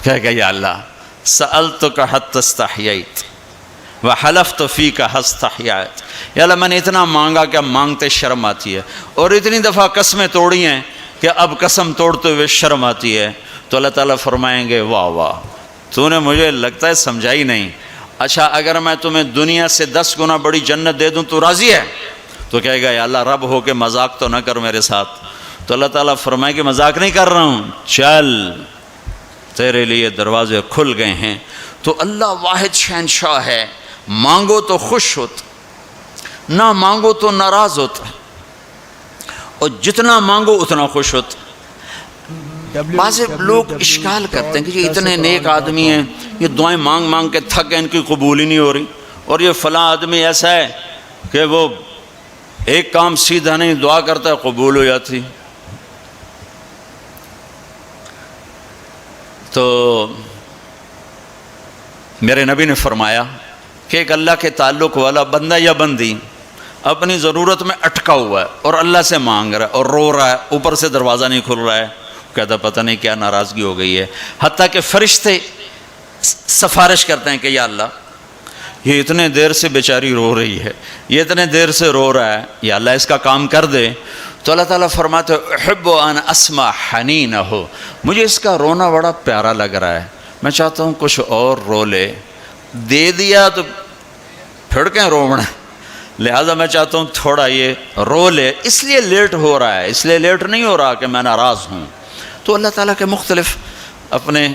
کہے گا یا اللہ سألتک حتی استحییت وحلفت فیک حتی استحییت، یا اللہ میں نے اتنا مانگا کہ اب مانگتے شرم آتی ہے، اور اتنی دفعہ قسمیں توڑی ہیں کہ اب قسم توڑتے ہوئے شرم آتی ہے. تو اللہ تعالیٰ فرمائیں گے واہ واہ، تو نے مجھے لگتا ہے سمجھائی نہیں. اچھا اگر میں تمہیں دنیا سے 10 گنا بڑی جنت دے دوں تو راضی ہے؟ تو کہے گا یا اللہ رب ہو کے مذاق تو نہ کر میرے ساتھ. تو اللہ تعالیٰ فرمائے کہ مذاق نہیں کر رہا ہوں، چل تیرے لیے دروازے کھل گئے ہیں. تو اللہ واحد شہنشاہ ہے، مانگو تو خوش ہوتا، نہ مانگو تو ناراض ہوتا، اور جتنا مانگو اتنا خوش ہوتا. بعض لوگ اشکال کرتے ہیں کہ یہ اتنے نیک آدمی ہیں، یہ دعائیں مانگ مانگ کے تھک گئے، ان کی قبول ہی نہیں ہو رہی، اور یہ فلاں آدمی ایسا ہے کہ وہ ایک کام سیدھا نہیں، دعا کرتا ہے قبول ہو جاتی. تو میرے نبی نے فرمایا کہ ایک اللہ کے تعلق والا بندہ یا بندی اپنی ضرورت میں اٹکا ہوا ہے اور اللہ سے مانگ رہا ہے اور رو رہا ہے، اوپر سے دروازہ نہیں کھل رہا ہے، کہتا پتہ نہیں کیا ناراضگی ہو گئی ہے. حتیٰ کہ فرشتے سفارش کرتے ہیں کہ یا اللہ یہ اتنے دیر سے بیچاری رو رہی ہے، یہ اتنے دیر سے رو رہا ہے، یا اللہ اس کا کام کر دے. تو اللہ تعالیٰ فرماتے احب ان اسمع حنینہ، مجھے اس کا رونا بڑا پیارا لگ رہا ہے، میں چاہتا ہوں کچھ اور رو لے. دے دیا تو پھر کہیں رونا، لہذا میں چاہتا ہوں تھوڑا یہ رو لے، اس لیے لیٹ ہو رہا ہے، اس لیے لیٹ نہیں ہو رہا کہ میں ناراض ہوں. تو اللہ تعالیٰ کے مختلف اپنے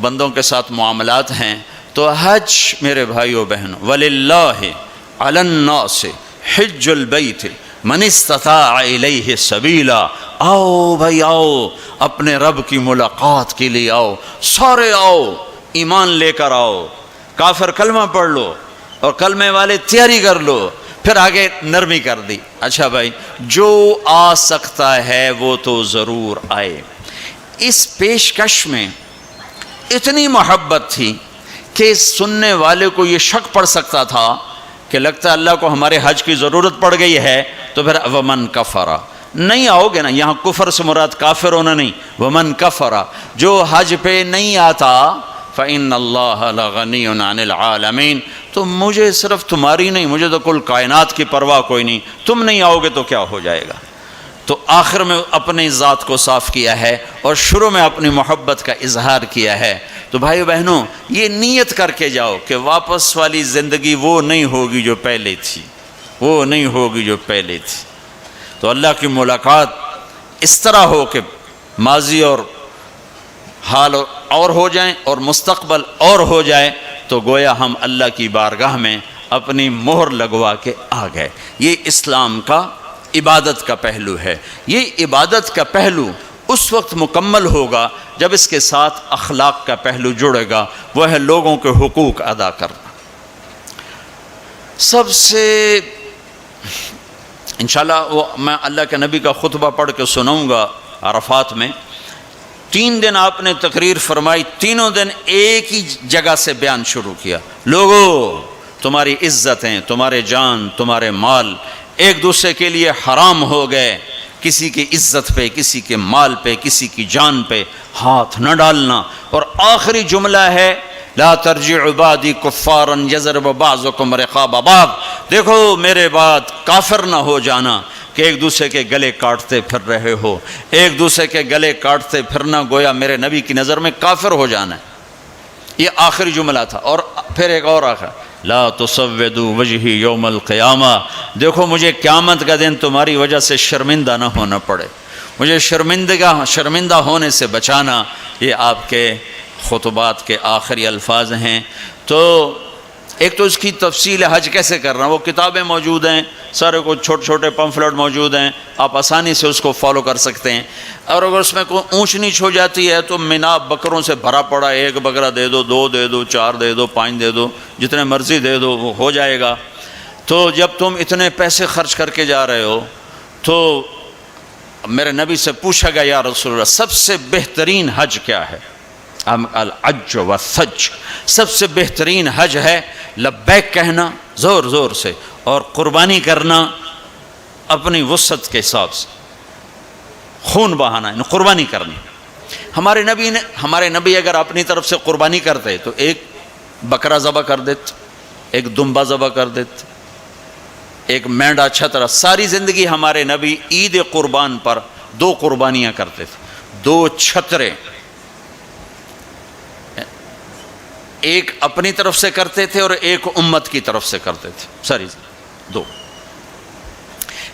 بندوں کے ساتھ معاملات ہیں. تو حج میرے بھائیو بہنوں، وَلِلَّهِ عَلَى النَّاسِ حِجُّ الْبَيْتِ مَنِ اسْتَطَاعَ إِلَيْهِ سَبِيلًا. آؤ بھائی آؤ، اپنے رب کی ملاقات کے لیے آؤ، سارے آؤ، ایمان لے کر آؤ. کافر کلمہ پڑھ لو اور کلمے والے تیاری کر لو. پھر آگے نرمی کر دی، اچھا بھائی جو آ سکتا ہے وہ تو ضرور آئے. اس پیشکش میں اتنی محبت تھی کہ سننے والے کو یہ شک پڑ سکتا تھا کہ لگتا ہے اللہ کو ہمارے حج کی ضرورت پڑ گئی ہے. تو پھر ومن کفر، نہیں آؤ گے نا، یہاں کفر سے مراد کافر ہونا نہیں، ومن کفر، جو حج پہ نہیں آتا فإن اللہ لغنی عن العالمین، تو مجھے صرف تمہاری نہیں، مجھے تو کل کائنات کی پرواہ کوئی نہیں، تم نہیں آؤ گے تو کیا ہو جائے گا. تو آخر میں اپنی ذات کو صاف کیا ہے اور شروع میں اپنی محبت کا اظہار کیا ہے. تو بھائیو بہنوں یہ نیت کر کے جاؤ کہ واپس والی زندگی وہ نہیں ہوگی جو پہلے تھی، وہ نہیں ہوگی جو پہلے تھی. تو اللہ کی ملاقات اس طرح ہو کہ ماضی اور حال اور ہو جائیں اور مستقبل اور ہو جائے، تو گویا ہم اللہ کی بارگاہ میں اپنی مہر لگوا کے آ گئے. یہ اسلام کا عبادت کا پہلو ہے. یہ عبادت کا پہلو اس وقت مکمل ہوگا جب اس کے ساتھ اخلاق کا پہلو جڑے گا، وہ ہے لوگوں کے حقوق ادا کرنا۔ سب سے انشاءاللہ میں اللہ کے نبی کا خطبہ پڑھ کے سناؤں گا عرفات میں۔ 3 دن آپ نے تقریر فرمائی، تینوں دن ایک ہی جگہ سے بیان شروع کیا، لوگو تمہاری عزتیں، تمہارے جان، تمہارے مال ایک دوسرے کے لیے حرام ہو گئے، کسی کی عزت پہ، کسی کے مال پہ، کسی کی جان پہ ہاتھ نہ ڈالنا۔ اور آخری جملہ ہے لا ترجعوا بعدی کفارا یضرب بعضکم رقاب بعض، دیکھو میرے بعد کافر نہ ہو جانا کہ ایک دوسرے کے گلے کاٹتے پھر رہے ہو، ایک دوسرے کے گلے کاٹتے پھرنا گویا میرے نبی کی نظر میں کافر ہو جانا ہے۔ یہ آخری جملہ تھا۔ اور پھر ایک اور آخر لا تسودوا وجہی یوم القیامہ، دیکھو مجھے قیامت کا دن تمہاری وجہ سے شرمندہ نہ ہونا پڑے، مجھے شرمندہ ہونے سے بچانا۔ یہ آپ کے خطبات کے آخری الفاظ ہیں۔ تو ایک تو اس کی تفصیل حج کیسے کرنا، وہ کتابیں موجود ہیں، سارے کو چھوٹے چھوٹے پمفلٹ موجود ہیں، آپ آسانی سے اس کو فالو کر سکتے ہیں۔ اور اگر اس میں کوئی اونچ نیچ ہو جاتی ہے تو مینا بکروں سے بھرا پڑا، 1 بکرا دے دو، 2 دے دو، 4 دے دو، 5 دے دو، جتنے مرضی دے دو، وہ ہو جائے گا۔ تو جب تم اتنے پیسے خرچ کر کے جا رہے ہو تو میرے نبی سے پوچھا گیا یا رسول اللہ سب سے بہترین حج کیا ہے؟ الحج والثج، سب سے بہترین حج ہے لبیک کہنا زور زور سے اور قربانی کرنا اپنی وسعت کے حساب سے، خون بہانا، قربانی کرنی۔ ہمارے نبی اگر اپنی طرف سے قربانی کرتے تو ایک بکرا ذبح کر دیتے، ایک دمبا ذبح کر دیتے، ایک مینڈا چھترا۔ ساری زندگی ہمارے نبی عید قربان پر 2 قربانیاں کرتے تھے، 2 چھترے، ایک اپنی طرف سے کرتے تھے اور ایک امت کی طرف سے کرتے تھے، ساری 2۔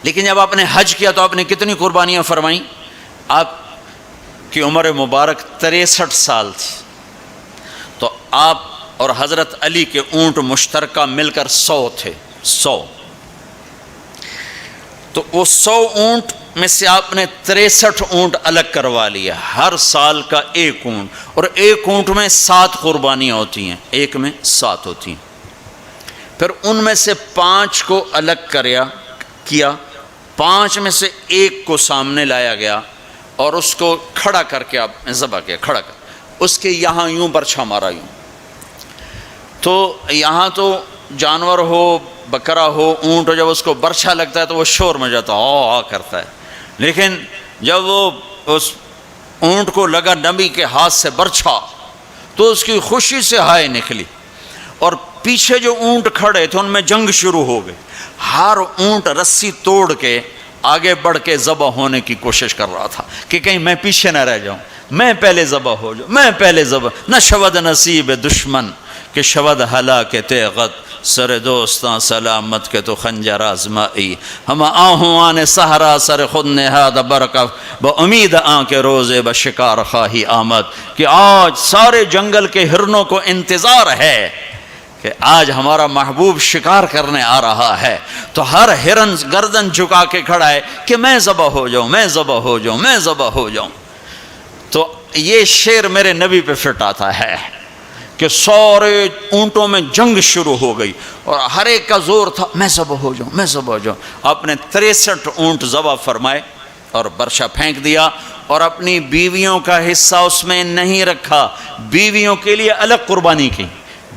لیکن جب آپ نے حج کیا تو آپ نے کتنی قربانیاں فرمائیں؟ آپ کی عمر مبارک 63 سال تھی، تو آپ اور حضرت علی کے اونٹ مشترکہ مل کر 100 تھے، 100۔ تو وہ 100 اونٹ میں سے آپ نے 63 اونٹ الگ کروا لیا، ہر سال کا 1 اونٹ، اور 1 اونٹ میں 7 قربانیاں ہوتی ہیں، ایک میں 7 ہوتی ہیں۔ پھر ان میں سے 5 کو الگ کیا، 5 میں سے 1 کو سامنے لایا گیا اور اس کو کھڑا کر کے آپ نے ذبح کیا، کھڑا کر اس کے یہاں یوں برچھا مارا یوں۔ تو یہاں تو جانور ہو، بکرا ہو، اونٹ ہو، جب اس کو برچھا لگتا ہے تو وہ شور میں جاتا ہے، کرتا ہے۔ لیکن جب وہ اس اونٹ کو لگا نبی کے ہاتھ سے برچھا تو اس کی خوشی سے ہائے نکلی، اور پیچھے جو اونٹ کھڑے تھے ان میں جنگ شروع ہو گئی۔ ہر اونٹ رسی توڑ کے آگے بڑھ کے ذبح ہونے کی کوشش کر رہا تھا کہ کہیں میں پیچھے نہ رہ جاؤں، میں پہلے ذبح ہو جاؤں، میں پہلے ذبح۔ نہ شود نصیب دشمن کہ شود ہلاک تیغت، سر دوستاں سلامت کے تو خنجر آزمائی، ہم آہوں آنے سہرا سر خود نہاد برکف با امید آن کے روزے بشکار خواہی آمد، کہ آج سارے جنگل کے ہرنوں کو انتظار ہے کہ آج ہمارا محبوب شکار کرنے آ رہا ہے۔ تو ہر ہرن گردن جھکا کے کھڑا ہے کہ میں ذبح ہو جاؤں، میں ذبح ہو جاؤں، میں ذبح ہو جاؤں۔ تو یہ شعر میرے نبی پہ فٹ آتا ہے کہ سارے اونٹوں میں جنگ شروع ہو گئی اور ہر ایک کا زور تھا میں ذبح ہو جاؤں، میں ذبح ہو جاؤں۔ آپ نے 63 اونٹ ذبح فرمائے اور برچا پھینک دیا، اور اپنی بیویوں کا حصہ اس میں نہیں رکھا، بیویوں کے لیے الگ قربانی کی،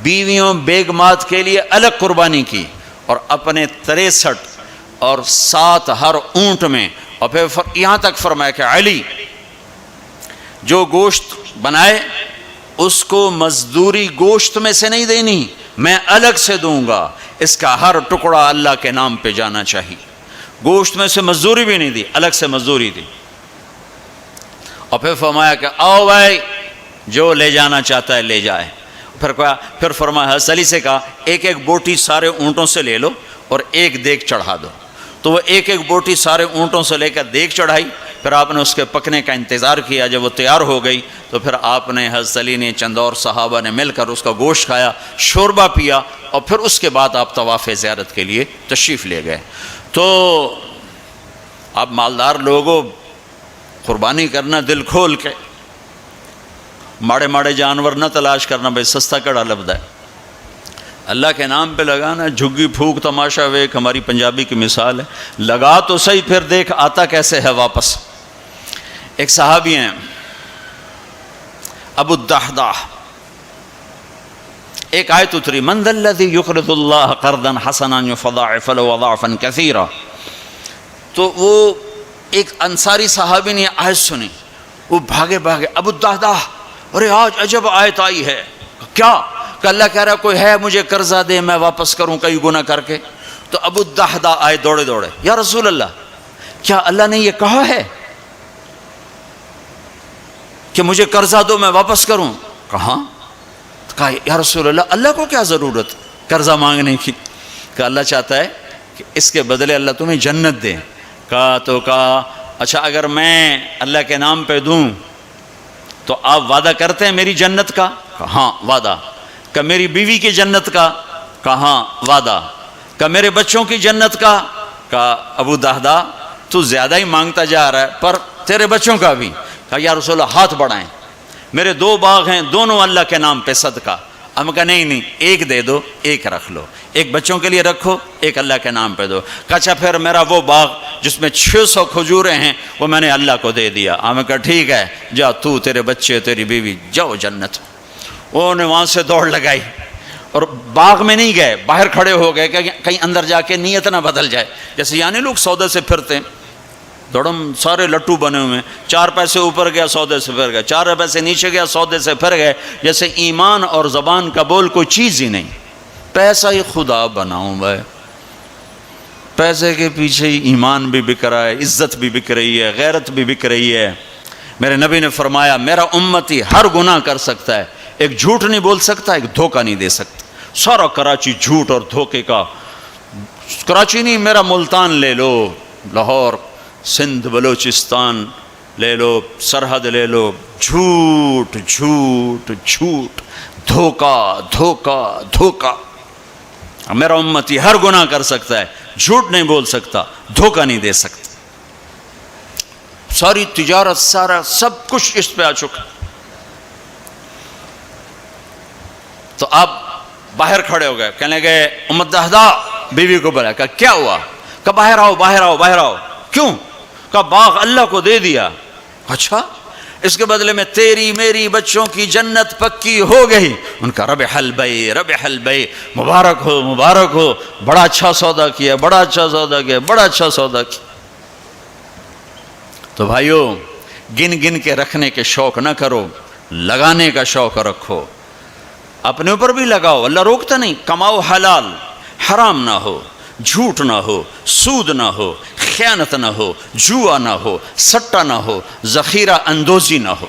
بیویوں بیگمات کے لیے الگ قربانی کی، اور اپنے 63 اور 7 ہر اونٹ میں۔ اور پھر یہاں تک فرمایا کہ علی جو گوشت بنائے اس کو مزدوری گوشت میں سے نہیں دینی، میں الگ سے دوں گا، اس کا ہر ٹکڑا اللہ کے نام پہ جانا چاہیے۔ گوشت میں سے مزدوری بھی نہیں دی، الگ سے مزدوری دی۔ اور پھر فرمایا کہ آؤ بھائی جو لے جانا چاہتا ہے لے جائے۔ پھر فرمایا حضرت علی سے کہا ایک ایک بوٹی سارے اونٹوں سے لے لو اور ایک دیگ چڑھا دو۔ تو وہ ایک ایک بوٹی سارے اونٹوں سے لے کر دیگ چڑھائی، پھر آپ نے اس کے پکنے کا انتظار کیا۔ جب وہ تیار ہو گئی تو پھر آپ نے، حضرت علی نے، چند اور صحابہ نے مل کر اس کا گوشت کھایا، شوربہ پیا، اور پھر اس کے بعد آپ طواف زیارت کے لیے تشریف لے گئے۔ تو آپ مالدار لوگوں، قربانی کرنا دل کھول کے، ماڑے ماڑے جانور نہ تلاش کرنا، بھائی سستا کڑا لبدا ہے، اللہ کے نام پہ لگانا، جھگی پھونک تماشا ویک، ہماری پنجابی کی مثال ہے، لگا تو صحیح پھر دیکھ آتا کیسے ہے واپس۔ ایک صحابی ہیں ابو الدحداح، ایک آیت اتری من ذا الذی یقرض اللہ قرضا حسنا یضاعف له اضعافا کثیرا، تو وہ ایک انصاری صحابی نے آیت سنی، وہ بھاگے ابو الدحداح، ارے آج عجب آیت آئی ہے، کیا؟ کہ اللہ کہہ رہا کوئی ہے مجھے قرضہ دے میں واپس کروں کئی گناہ کر کے۔ تو ابو الدحداح آئے دوڑے یا رسول اللہ کیا اللہ نے یہ کہا ہے کہ مجھے قرضہ دو میں واپس کروں؟ کہاں؟ کہا یا رسول اللہ اللہ کو کیا ضرورت قرضہ مانگنے کی، کہ اللہ چاہتا ہے کہ اس کے بدلے اللہ تمہیں جنت دے۔ کہا اچھا اگر میں اللہ کے نام پہ دوں تو آپ وعدہ کرتے ہیں میری جنت کا؟ کہا ہاں وعدہ۔ کہ میری بیوی کی جنت کا؟ کہا ہاں وعدہ۔ کہ میرے بچوں کی جنت کا؟ کہا اب الدحداح تو زیادہ ہی مانگتا جا رہا ہے، پر تیرے بچوں کا بھی؟ کہا یا رسول اللہ ہاتھ بڑھائیں، میرے 2 باغ ہیں دونوں اللہ کے نام پہ صدقہ۔ ہم کہا نہیں ایک دے دو، ایک رکھ لو، ایک بچوں کے لیے رکھو، ایک اللہ کے نام پہ دو۔ کہا اچھا پھر میرا وہ باغ جس میں 600 کھجوریں ہیں وہ میں نے اللہ کو دے دیا۔ ہم کہا ٹھیک ہے جا تو، تیرے بچے، تیری بیوی، جاؤ جنت۔ انہوں نے وہاں سے دوڑ لگائی اور باغ میں نہیں گئے، باہر کھڑے ہو گئے کہ کہیں اندر جا کے نیت نہ بدل جائے، جیسے یعنی لوگ سودے سے پھرتے ہیں، دوڑم سارے لٹو بنے ہوئے ہیں، 4 پیسے اوپر گیا سودے سے پھر گئے، 4 پیسے نیچے گیا سودے سے پھر گئے، جیسے ایمان اور زبان کا بول کوئی چیز ہی نہیں۔ پیسہ ہی خدا بناؤں بھائی، پیسے کے پیچھے ہی ایمان بھی بک رہا ہے، عزت بھی بک رہی ہے، غیرت بھی بک رہی ہے۔ میرے نبی نے فرمایا میرا امتی ہر گناہ کر سکتا ہے، ایک جھوٹ نہیں بول سکتا، ایک دھوکہ نہیں دے سکتا۔ سارا کراچی جھوٹ اور دھوکے کا، کراچی نہیں میرا ملتان لے لو، لاہور، سندھ، بلوچستان لے لو، سرحد لے لو، جھوٹ جھوٹ جھوٹ، دھوکہ دھوکہ دھوکہ۔ میرا امتی ہر گناہ کر سکتا ہے، جھوٹ نہیں بول سکتا، دھوکہ نہیں دے سکتا۔ ساری تجارت، سارا سب کچھ اس پہ آ چکا۔ تو آپ باہر کھڑے ہو گئے، کہنے گئے ام الدحداح، بیوی کو بلایا، کہا کیا ہوا؟ کہا باہر آؤ باہر آؤ باہر آؤ۔ کیوں؟ کہا باغ اللہ کو دے دیا۔ اچھا اس کے بدلے میں تیری میری بچوں کی جنت پکی ہو گئی۔ ان کا ربح البیع، مبارک ہو مبارک ہو، بڑا اچھا سودا کیا، بڑا اچھا سودا کیا، بڑا اچھا سودا کیا۔ تو بھائیو گن گن کے رکھنے کے شوق نہ کرو، لگانے کا شوق رکھو، اپنے اوپر بھی لگاؤ، اللہ روکتا نہیں۔ کماؤ حلال، حرام نہ ہو، جھوٹ نہ ہو، سود نہ ہو، خیانت نہ ہو، جوا نہ ہو، سٹا نہ ہو، ذخیرہ اندوزی نہ ہو۔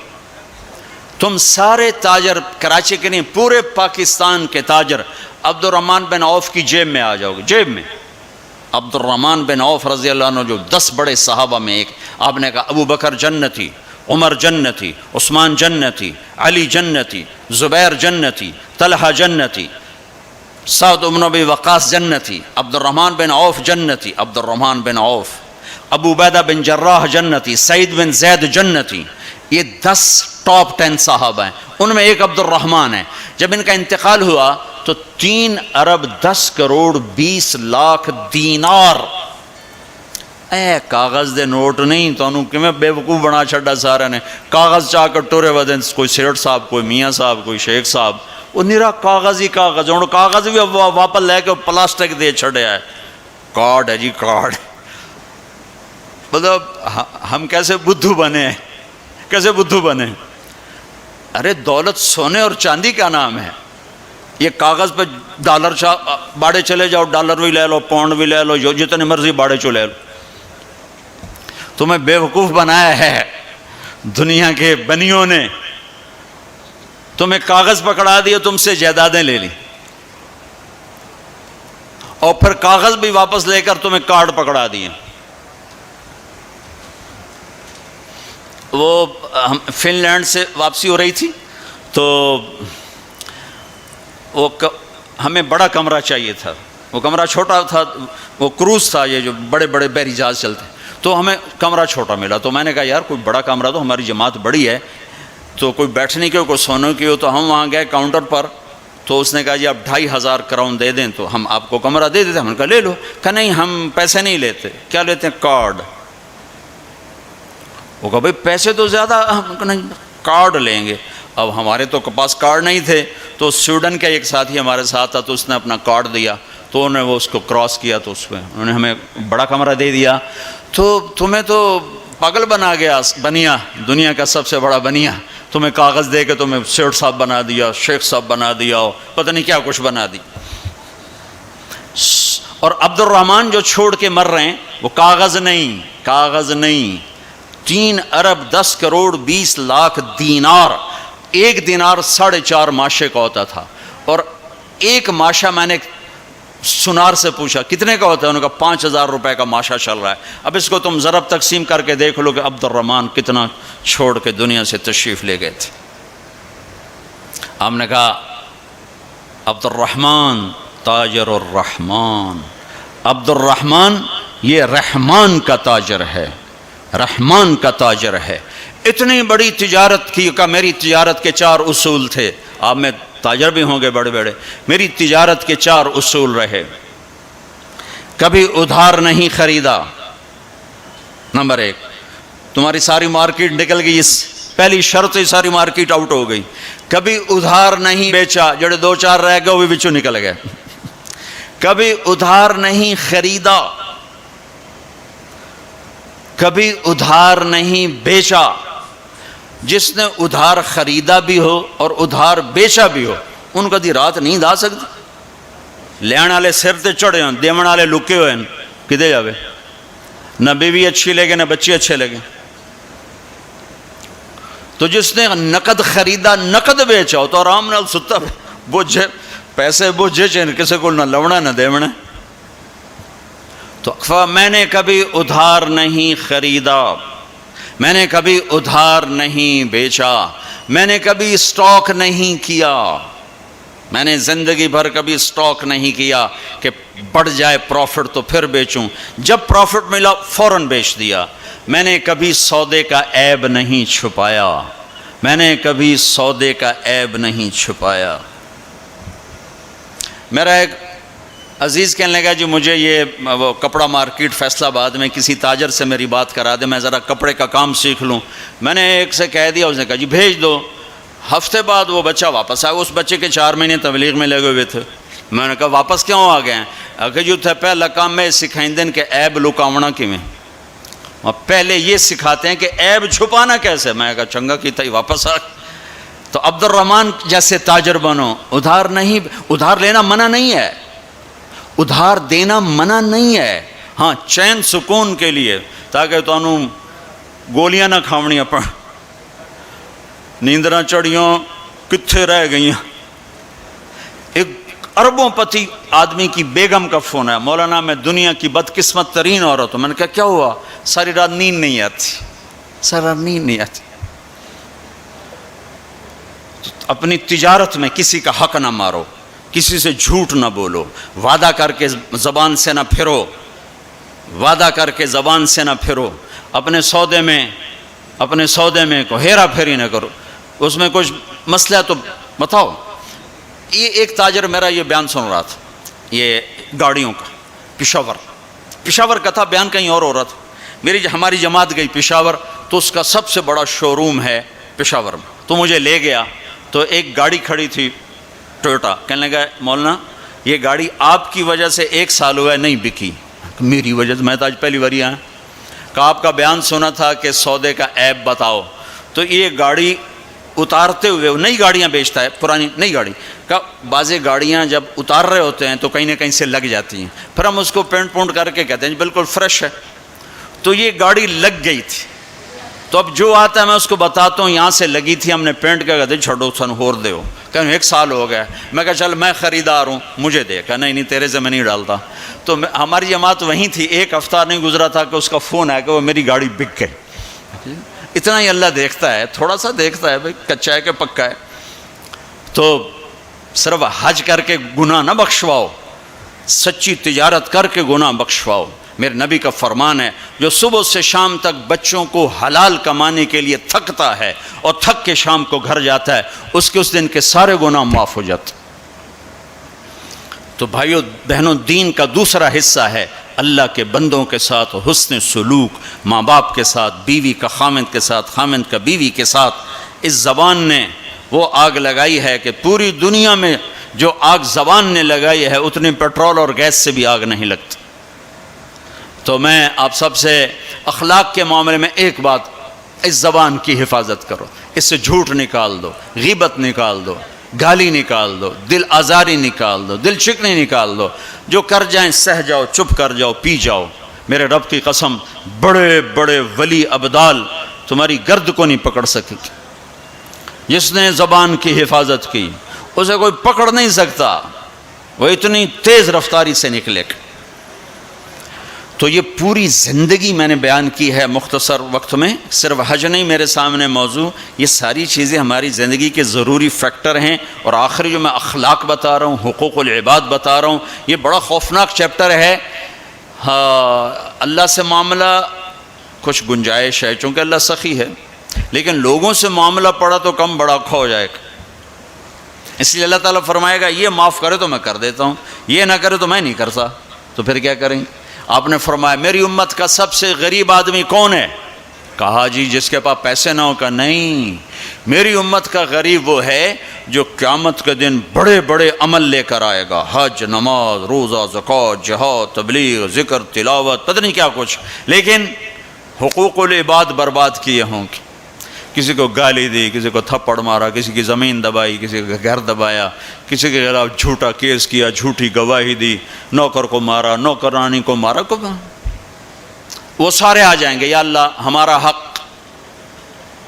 تم سارے تاجر، کراچی کے نہیں پورے پاکستان کے تاجر عبد الرحمن بن عوف کی جیب میں آ جاؤ گے۔ جیب میں عبد الرحمن بن عوف رضی اللہ عنہ جو 10 بڑے صحابہ میں ایک، آپ نے کہا ابو بکر جنتی، عمر جنتی، عثمان جنتی، علی جنتی، زبیر جنتی، طلحہ جنتی، سعد بن ابی وقاص جنتی، عبد الرحمن بن عوف جنتی، عبد الرحمن بن عوف، ابو عبیدہ بن جراح جنتی، سعید بن زید جنتی۔ یہ 10 ٹاپ 10 صحابہ ہیں، ان میں ایک عبد الرحمن ہے۔ جب ان کا انتقال ہوا تو 3 ارب 10 کروڑ 20 لاکھ دینار، اے کاغذ دے نوٹ نہیں، تو انہوں کہ میں بے وقوف بنا چھڑا سارے نے، کاغذ چاہ کر ٹورے ودن، کوئی سیٹ صاحب، کوئی میاں صاحب، کوئی شیخ صاحب، وہ نرا کاغذ ہی کاغذ، انہوں کاغذ بھی واپس لے کے پلاسٹک دے چھڑے ہے، کارڈ ہے جی کارڈ۔ مطلب ہم کیسے بدھو بنے ہیں، کیسے بدھو بنے؟ ارے دولت سونے اور چاندی کا نام ہے، یہ کاغذ پہ ڈالر باڑے چلے جاؤ، ڈالر بھی لے لو، پاؤنڈ بھی لے لو، جو جتنے مرضی باڑے چو لے لو۔ تمہیں بے وقوف بنایا ہے دنیا کے بنیوں نے، تمہیں کاغذ پکڑا دیے، تم سے جائیدادیں لے لی، اور پھر کاغذ بھی واپس لے کر تمہیں کارڈ پکڑا دیے۔ وہ فن لینڈ سے واپسی ہو رہی تھی تو وہ ہمیں بڑا کمرہ چاہیے تھا، وہ کمرہ چھوٹا تھا، وہ کروز تھا، یہ جو بڑے بڑے بحری جہاز چلتے ہیں، تو ہمیں کمرہ چھوٹا ملا. تو میں نے کہا یار کوئی بڑا کمرہ، تو ہماری جماعت بڑی ہے تو کوئی بیٹھنے کی کوئی سونے کی ہو. تو ہم وہاں گئے کاؤنٹر پر، تو اس نے کہا جی آپ 2500 کراؤن دے دیں تو ہم آپ کو کمرہ دے دیتے. ہم نے کہا لے لو. کہا نہیں ہم پیسے نہیں لیتے. کیا لیتے ہیں؟ کارڈ. وہ کہا بھائی پیسے تو زیادہ. ہم کہا نہیں کارڈ لیں گے. اب ہمارے تو پاس کارڈ نہیں تھے، تو سویڈن کا ایک ساتھی ہمارے ساتھ تھا، تو اس نے اپنا کارڈ دیا، تو انہوں نے وہ اس کو کراس کیا، تو اس میں انہوں نے ہمیں بڑا کمرہ دے دیا. تو تمہیں تو پاگل بنا گیا بنیا، دنیا کا سب سے بڑا بنیا، تمہیں کاغذ دے کے تمہیں سیٹ صاحب بنا دیا، شیخ صاحب بنا دیا، پتہ نہیں کیا کچھ بنا دی. اور عبد الرحمن جو چھوڑ کے مر رہے ہیں وہ کاغذ نہیں 3 ارب 10 کروڑ 20 لاکھ دینار. ایک دینار 4.5 ماشے کا ہوتا تھا. اور ایک ماشا میں نے سنار سے پوچھا کتنے کا ہوتا ہے؟ انہوں نے کہا 5000 روپے کا ماشا چل رہا ہے. اب اس کو تم ضرب تقسیم کر کے دیکھ لو کہ عبد الرحمن کتنا چھوڑ کے دنیا سے تشریف لے گئے تھے. ہم نے کہا عبد الرحمن تاجر الرحمن. عبد الرحمن یہ رحمان کا تاجر ہے، رحمان کا تاجر ہے. اتنی بڑی تجارت کی کہ میری تجارت کے 4 اصول تھے. آپ میں تاجر بھی ہوں گے بڑے بڑے. میری تجارت کے 4 اصول رہے. کبھی ادھار نہیں خریدا. نمبر 1، تمہاری ساری مارکیٹ نکل گئی، اس پہلی شرط ہی ساری مارکیٹ آؤٹ ہو گئی. کبھی ادھار نہیں بیچا، جڑے 2-4 رہ گئے وہ بھی بچوں نکل گئے. کبھی ادھار نہیں خریدا، کبھی ادھار نہیں بیچا. جس نے ادھار خریدا بھی ہو اور ادھار بیچا بھی ہو، ان کا دی رات نیند آ سکتی. لین والے سر تے چڑھے ہوں، دیون والے لکے ہوئے ہیں، کدے جاوے؟ نہ بیوی اچھی لگے نہ بچے اچھے لگے. تو جس نے نقد خریدا نقد بیچا ہو تو آرام نال ستا بوجھے پیسے بوجھے چین کسے کو نہ لونا نہ دیونا. تو میں نے کبھی ادھار نہیں خریدا، میں نے کبھی ادھار نہیں بیچا، میں نے کبھی اسٹاک نہیں کیا. میں نے زندگی بھر کبھی اسٹاک نہیں کیا کہ بڑھ جائے پروفٹ تو پھر بیچوں، جب پروفٹ ملا فوراً بیچ دیا. میں نے کبھی سودے کا عیب نہیں چھپایا، میں نے کبھی سودے کا عیب نہیں چھپایا. میرا ایک عزیز کہنے لگا جی مجھے یہ وہ کپڑا مارکیٹ فیصل آباد میں کسی تاجر سے میری بات کرا دے، میں ذرا کپڑے کا کام سیکھ لوں. میں نے ایک سے کہہ دیا، اس نے کہا جی بھیج دو. ہفتے بعد وہ بچہ واپس آیا. اس بچے کے 4 مہینے تبلیغ میں لگے ہوئے تھے. میں نے کہا واپس کیوں آ گئے ہیں؟ کہ جو تھے پہلا کام میں سکھائیں دن کہ عیب لکاونا کیویں. پہلے یہ سکھاتے ہیں کہ عیب چھپانا کیسے. میں کہا چنگا کیتا ہی واپس آ. تو عبد الرحمن جیسے تاجر بنو. ادھار لینا منع نہیں ہے، ادھار دینا منع نہیں ہے. ہاں چین سکون کے لیے، تاکہ تو انہوں گولیاں نہ کھاونیاں پڑ. نیندراں چڑیوں کتھے رہ گئیں. ایک اربوں پتی آدمی کی بیگم کا فون ہے، مولانا میں دنیا کی بدقسمت ترین عورت ہوں. میں نے کہا کیا ہوا؟ ساری رات نیند نہیں آتی، ساری رات نیند نہیں آتی. اپنی تجارت میں کسی کا حق نہ مارو، کسی سے جھوٹ نہ بولو، وعدہ کر کے زبان سے نہ پھرو، وعدہ کر کے زبان سے نہ پھرو. اپنے سودے میں کو ہیرا پھیری نہ کرو. اس میں کچھ مسئلہ تو بتاؤ. یہ ایک تاجر میرا یہ بیان سن رہا تھا، یہ گاڑیوں کا، پشاور کا تھا، بیان کہیں اور ہو رہا تھا. ہماری جماعت گئی پشاور، تو اس کا سب سے بڑا شو روم ہے پشاور میں. تو مجھے لے گیا، تو ایک گاڑی کھڑی تھی ٹویوٹا. کہنے لگا مولانا یہ گاڑی آپ کی وجہ سے 1 سال ہوا ہے نہیں بکی. میری وجہ سے؟ میں تو آج پہلی بار آیا. کہ آپ کا بیان سنا تھا کہ سودے کا عیب بتاؤ. تو یہ گاڑی اتارتے ہوئے، نئی گاڑیاں بیچتا ہے، پرانی نئی گاڑی کا. بعض گاڑیاں جب اتار رہے ہوتے ہیں تو کہیں نہ کہیں سے لگ جاتی ہیں، پھر ہم اس کو پینٹ پونٹ کر کے کہتے ہیں بالکل فریش ہے. تو یہ گاڑی لگ گئی تھی. تو اب جو آتا ہے میں اس کو بتاتا ہوں یہاں سے لگی تھی، ہم نے پینٹ کیا، کہتے چھوڑو سن ہور دے ہو. کہ 1 سال ہو گیا. میں کہا چل میں خریدار ہوں مجھے دے. کہا نہیں تیرے سے میں نہیں ڈالتا. تو ہماری جماعت وہیں تھی. 1 ہفتہ نہیں گزرا تھا کہ اس کا فون آیا کہ وہ میری گاڑی بک گئی. اتنا ہی اللہ دیکھتا ہے، تھوڑا سا دیکھتا ہے بھائی کچا ہے کہ پکا ہے. تو صرف حج کر کے گناہ نہ بخشواؤ، سچی تجارت کر کے گناہ بخشواؤ. میرے نبی کا فرمان ہے، جو صبح سے شام تک بچوں کو حلال کمانے کے لیے تھکتا ہے اور تھک کے شام کو گھر جاتا ہے، اس کے اس دن کے سارے گناہ معاف ہو جاتے۔ تو بھائیو بہنوں، دین کا دوسرا حصہ ہے اللہ کے بندوں کے ساتھ حسن سلوک، ماں باپ کے ساتھ، بیوی کا خامند کے ساتھ، خامند کا بیوی کے ساتھ۔ اس زبان نے وہ آگ لگائی ہے کہ پوری دنیا میں جو آگ زبان نے لگائی ہے اتنی پیٹرول اور گیس سے بھی آگ نہیں لگتی۔ تو میں آپ سب سے اخلاق کے معاملے میں ایک بات، اس زبان کی حفاظت کرو، اس سے جھوٹ نکال دو، غیبت نکال دو، گالی نکال دو، دل آزاری نکال دو، دل شکنی نکال دو۔ جو کر جائیں سہ جاؤ، چپ کر جاؤ، پی جاؤ۔ میرے رب کی قسم، بڑے بڑے ولی ابدال تمہاری گرد کو نہیں پکڑ سکے گی۔ جس نے زبان کی حفاظت کی اسے کوئی پکڑ نہیں سکتا، وہ اتنی تیز رفتاری سے نکلے گا۔ تو یہ پوری زندگی میں نے بیان کی ہے مختصر وقت میں، صرف حج نہیں میرے سامنے موضوع، یہ ساری چیزیں ہماری زندگی کے ضروری فیکٹر ہیں۔ اور آخری جو میں اخلاق بتا رہا ہوں، حقوق العباد بتا رہا ہوں، یہ بڑا خوفناک چیپٹر ہے۔ اللہ سے معاملہ کچھ گنجائش ہے چونکہ اللہ سخی ہے، لیکن لوگوں سے معاملہ پڑا تو کم بڑا کھو جائے گا۔ اس لیے اللہ تعالیٰ فرمائے گا یہ معاف کرے تو میں کر دیتا ہوں، یہ نہ کرے تو میں نہیں کرتا، تو پھر کیا کریں؟ آپ نے فرمایا میری امت کا سب سے غریب آدمی کون ہے؟ کہا جی جس کے پاس پیسے نہ ہو۔ کا نہیں، میری امت کا غریب وہ ہے جو قیامت کے دن بڑے بڑے عمل لے کر آئے گا، حج، نماز، روزہ، زکوٰۃ، جہاد، تبلیغ، ذکر، تلاوت، پتہ نہیں کیا کچھ، لیکن حقوق العباد برباد کیے ہوں گے۔ کسی کو گالی دی، کسی کو تھپڑ مارا، کسی کی زمین دبائی، کسی کا گھر دبایا، کسی کے خلاف جھوٹا کیس کیا، جھوٹی گواہی دی، نوکر کو مارا، نوکرانی کو مارا، وہ سارے آ جائیں گے، یا اللہ ہمارا حق،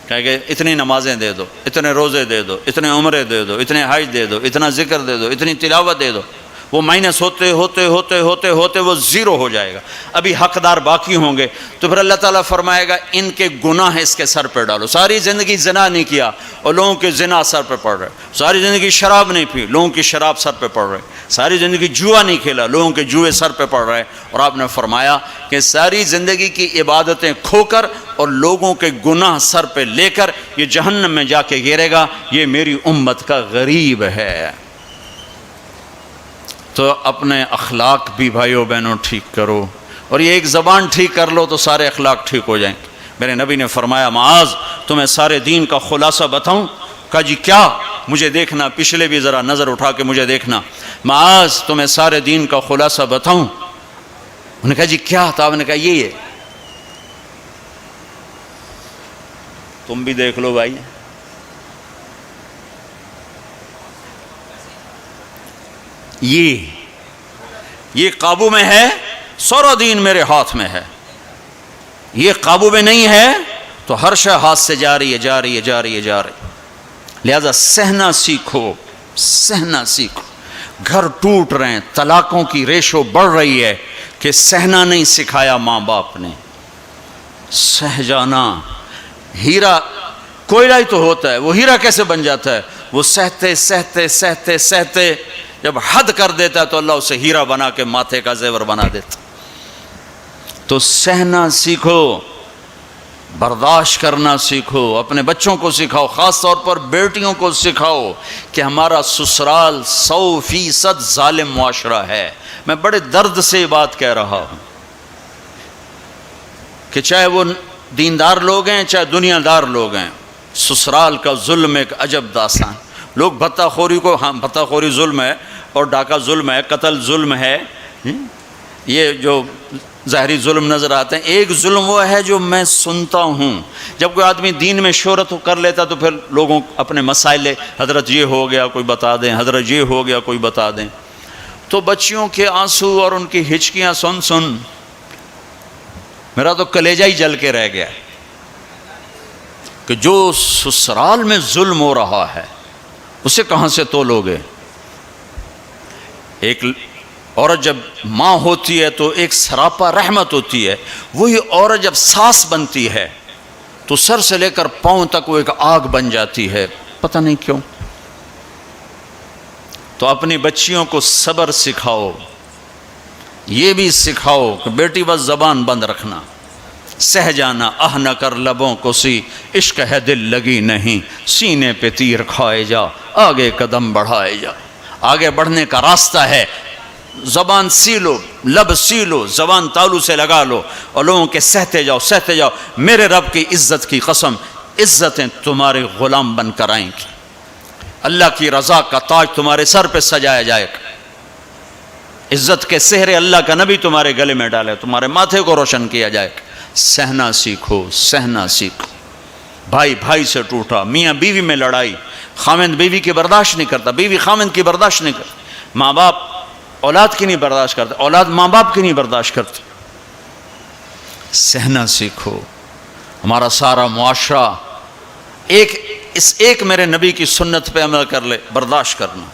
کہیں گے اتنی نمازیں دے دو، اتنے روزے دے دو، اتنے عمرے دے دو، اتنے حج دے دو، اتنا ذکر دے دو، اتنی تلاوت دے دو۔ وہ مائنس ہوتے ہوتے ہوتے ہوتے ہوتے وہ زیرو ہو جائے گا، ابھی حقدار باقی ہوں گے۔ تو پھر اللہ تعالیٰ فرمائے گا ان کے گناہ اس کے سر پہ ڈالو۔ ساری زندگی زنا نہیں کیا اور لوگوں کے زنا سر پہ پڑ رہے، ساری زندگی شراب نہیں پی، لوگوں کی شراب سر پہ پڑ رہے، ساری زندگی جوا نہیں کھیلا، لوگوں کے جوئے سر پہ پڑ رہے۔ اور آپ نے فرمایا کہ ساری زندگی کی عبادتیں کھو کر اور لوگوں کے گناہ سر پہ لے کر یہ جہنم میں جا کے گرے گا، یہ میری امت کا غریب ہے۔ تو اپنے اخلاق بھی بھائیو بہنوں ٹھیک کرو، اور یہ ایک زبان ٹھیک کر لو تو سارے اخلاق ٹھیک ہو جائیں گے۔ میرے نبی نے فرمایا معاذ تمہیں سارے دین کا خلاصہ بتاؤں؟ کہا جی کیا؟ مجھے دیکھنا، پچھلے بھی ذرا نظر اٹھا کے مجھے دیکھنا۔ معاذ تمہیں سارے دین کا خلاصہ بتاؤں؟ انہوں نے کہا جی کیا؟ تو آپ نے کہا یہ ہے، تم بھی دیکھ لو بھائی، یہ قابو میں ہے، سارا دین میرے ہاتھ میں ہے۔ یہ قابو میں نہیں ہے تو ہر شے ہاتھ سے جا رہی ہے، جا رہی ہے، جا رہی ہے، جا رہی ہے۔ لہذا سہنا سیکھو، سہنا سیکھو۔ گھر ٹوٹ رہے ہیں، طلاقوں کی ریشو بڑھ رہی ہے کہ سہنا نہیں سکھایا ماں باپ نے۔ سہ جانا، ہیرا کوئلہ ہی تو ہوتا ہے، وہ ہیرا کیسے بن جاتا ہے؟ وہ سہتے سہتے سہتے سہتے جب حد کر دیتا ہے تو اللہ اسے ہیرا بنا کے ماتھے کا زیور بنا دیتا۔ تو سہنا سیکھو، برداشت کرنا سیکھو، اپنے بچوں کو سکھاؤ، خاص طور پر بیٹیوں کو سکھاؤ کہ ہمارا سسرال 100% ظالم معاشرہ ہے۔ میں بڑے درد سے یہ بات کہہ رہا ہوں کہ چاہے وہ دیندار لوگ ہیں چاہے دنیا دار لوگ ہیں، سسرال کا ظلم ایک عجب داستان۔ لوگ بھتہ خوری کو، ہاں بھتہ خوری ظلم ہے اور ڈاکہ ظلم ہے، قتل ظلم ہے، یہ جو ظاہری ظلم نظر آتے ہیں۔ ایک ظلم وہ ہے جو میں سنتا ہوں، جب کوئی آدمی دین میں شہرت کر لیتا تو پھر لوگوں اپنے مسائل، حضرت یہ ہو گیا کوئی بتا دیں، حضرت یہ ہو گیا کوئی بتا دیں۔ تو بچیوں کے آنسو اور ان کی ہچکیاں سن سن میرا تو کلیجہ ہی جل کے رہ گیا کہ جو سسرال میں ظلم ہو رہا ہے اسے کہاں سے تولو گے؟ ایک عورت جب ماں ہوتی ہے تو ایک سراپا رحمت ہوتی ہے، وہی عورت جب ساس بنتی ہے تو سر سے لے کر پاؤں تک وہ ایک آگ بن جاتی ہے، پتہ نہیں کیوں۔ تو اپنی بچیوں کو صبر سکھاؤ، یہ بھی سکھاؤ کہ بیٹی بس زبان بند رکھنا، سہ جانا آہ نہ کر لبوں کو سی، عشق ہے دل لگی نہیں، سینے پہ تیر کھائے جا، آگے قدم بڑھائے جا۔ آگے بڑھنے کا راستہ ہے، زبان سی لو، لب سی لو، زبان تالو سے لگا لو اور لوگوں کے سہتے جاؤ سہتے جاؤ۔ میرے رب کی عزت کی قسم، عزتیں تمہارے غلام بن کر آئیں گی، اللہ کی رضا کا تاج تمہارے سر پہ سجایا جائے گا، عزت کے سہرے اللہ کا نبی تمہارے گلے میں ڈالے، تمہارے ماتھے کو روشن کیا جائے گا۔ سہنا سیکھو، سہنا سیکھو۔ بھائی بھائی سے ٹوٹا، میاں بیوی میں لڑائی، خاوند بیوی کی برداشت نہیں کرتا، بیوی خاوند کی برداشت نہیں کرتا، ماں باپ اولاد کی نہیں برداشت کرتے، اولاد ماں باپ کی نہیں برداشت کرتے۔ سہنا سیکھو۔ ہمارا سارا معاشرہ ایک میرے نبی کی سنت پہ عمل کر لے، برداشت کرنا،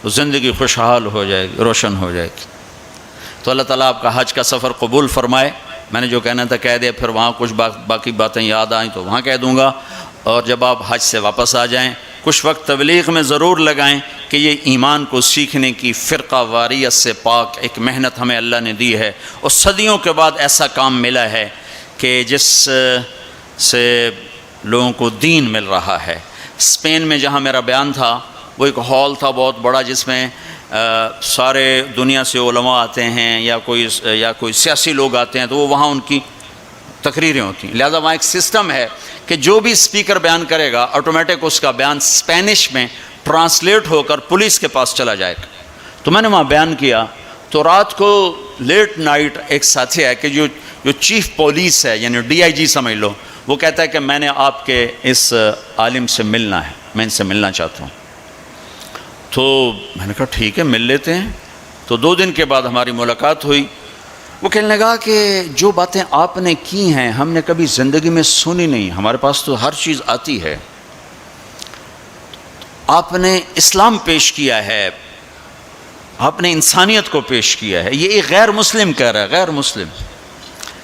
تو زندگی خوشحال ہو جائے گی، روشن ہو جائے گی۔ تو اللہ تعالیٰ آپ کا حج کا سفر قبول فرمائے۔ میں نے جو کہنا تھا کہہ دیا، پھر وہاں کچھ باقی باتیں یاد آئیں تو وہاں کہہ دوں گا، اور جب آپ حج سے واپس آ جائیں کچھ وقت تبلیغ میں ضرور لگائیں کہ یہ ایمان کو سیکھنے کی فرقہ واریت سے پاک ایک محنت ہمیں اللہ نے دی ہے، اور صدیوں کے بعد ایسا کام ملا ہے کہ جس سے لوگوں کو دین مل رہا ہے۔ اسپین میں جہاں میرا بیان تھا وہ ایک ہال تھا بہت بڑا، جس میں سارے دنیا سے علماء آتے ہیں یا کوئی سیاسی لوگ آتے ہیں، تو وہ وہاں ان کی تقریریں ہوتی ہیں۔ لہذا وہاں ایک سسٹم ہے کہ جو بھی اسپیکر بیان کرے گا آٹومیٹک اس کا بیان اسپینش میں ٹرانسلیٹ ہو کر پولیس کے پاس چلا جائے گا۔ تو میں نے وہاں بیان کیا، تو رات کو لیٹ نائٹ ایک ساتھی ہے کہ جو چیف پولیس ہے، یعنی ڈی آئی جی سمجھ لو، وہ کہتا ہے کہ میں نے آپ کے اس عالم سے ملنا ہے، میں ان سے ملنا چاہتا ہوں۔ تو میں نے کہا ٹھیک ہے مل لیتے ہیں۔ تو 2 دن کے بعد ہماری ملاقات ہوئی۔ وہ کہنے لگا کہ جو باتیں آپ نے کی ہیں ہم نے کبھی زندگی میں سنی نہیں، ہمارے پاس تو ہر چیز آتی ہے۔ آپ نے اسلام پیش کیا ہے، آپ نے انسانیت کو پیش کیا ہے۔ یہ ایک غیر مسلم کہہ رہا ہے، غیر مسلم،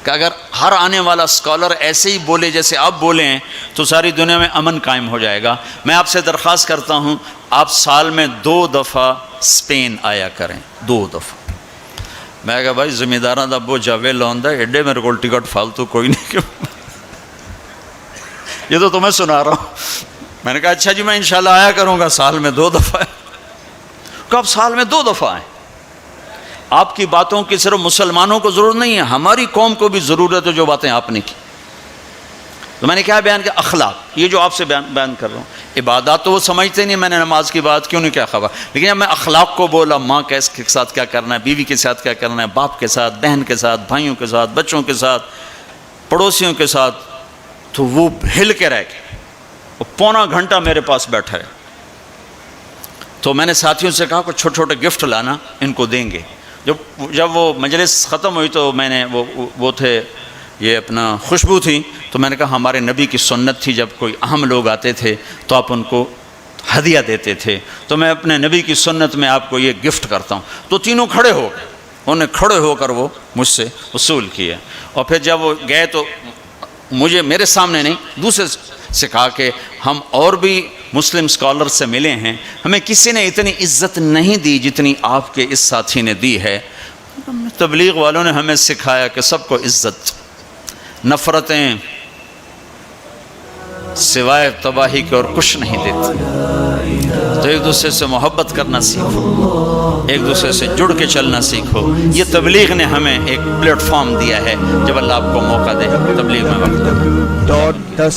کہ اگر ہر آنے والا اسکالر ایسے ہی بولے جیسے آپ بولے ہیں تو ساری دنیا میں امن قائم ہو جائے گا۔ میں آپ سے درخواست کرتا ہوں آپ سال میں 2 دفعہ اسپین آیا کریں، 2 دفعہ۔ میں کہا بھائی ذمہ داراں دا بو جاوے لوندا ایڈے میرے کو ٹکٹ فالتو کوئی نہیں، یہ تو تمہیں سنا رہا ہوں۔ میں نے کہا اچھا جی میں انشاءاللہ آیا کروں گا سال میں 2 دفعہ۔ کہ آپ سال میں 2 دفعہ آئیں۔ آپ کی باتوں کی صرف مسلمانوں کو ضرورت نہیں ہے، ہماری قوم کو بھی ضرورت ہے جو باتیں آپ نے کی۔ تو میں نے کیا بیان کیا؟ اخلاق، یہ جو آپ سے بیان کر رہا ہوں۔ عبادات تو وہ سمجھتے نہیں، میں نے نماز کی بات کیوں نہیں کیا خبر، لیکن جب میں اخلاق کو بولا، ماں کے ساتھ کیا کرنا ہے، بیوی کے ساتھ کیا کرنا ہے، باپ کے ساتھ، بہن کے ساتھ، بھائیوں کے ساتھ، بچوں کے ساتھ، پڑوسیوں کے ساتھ، تو وہ ہل کے رہ گئے۔ وہ پونا گھنٹہ میرے پاس بیٹھا ہے۔ تو میں نے ساتھیوں سے کہا کہ چھوٹے چھوٹے گفٹ لانا، ان کو دیں گے۔ جب وہ مجلس ختم ہوئی تو میں نے وہ تھے یہ اپنا خوشبو تھی، تو میں نے کہا ہمارے نبی کی سنت تھی جب کوئی اہم لوگ آتے تھے تو آپ ان کو ہدیہ دیتے تھے، تو میں اپنے نبی کی سنت میں آپ کو یہ گفٹ کرتا ہوں۔ تو تینوں کھڑے ہو گئے، انہوں نے کھڑے ہو کر وہ مجھ سے وصول کیا، اور پھر جب وہ گئے تو میرے سامنے نہیں، دوسرے سے کہا کہ ہم اور بھی مسلم اسکالر سے ملے ہیں، ہمیں کسی نے اتنی عزت نہیں دی جتنی آپ کے اس ساتھی نے دی ہے۔ تبلیغ والوں نے ہمیں سکھایا کہ سب کو عزت، نفرتیں سوائے تباہی کے اور کچھ نہیں دیتی۔ تو ایک دوسرے سے محبت کرنا سیکھو، ایک دوسرے سے جڑ کے چلنا سیکھو۔ یہ تبلیغ نے ہمیں ایک پلیٹ فارم دیا ہے، جب اللہ آپ کو موقع دے تبلیغ میں وقت دے۔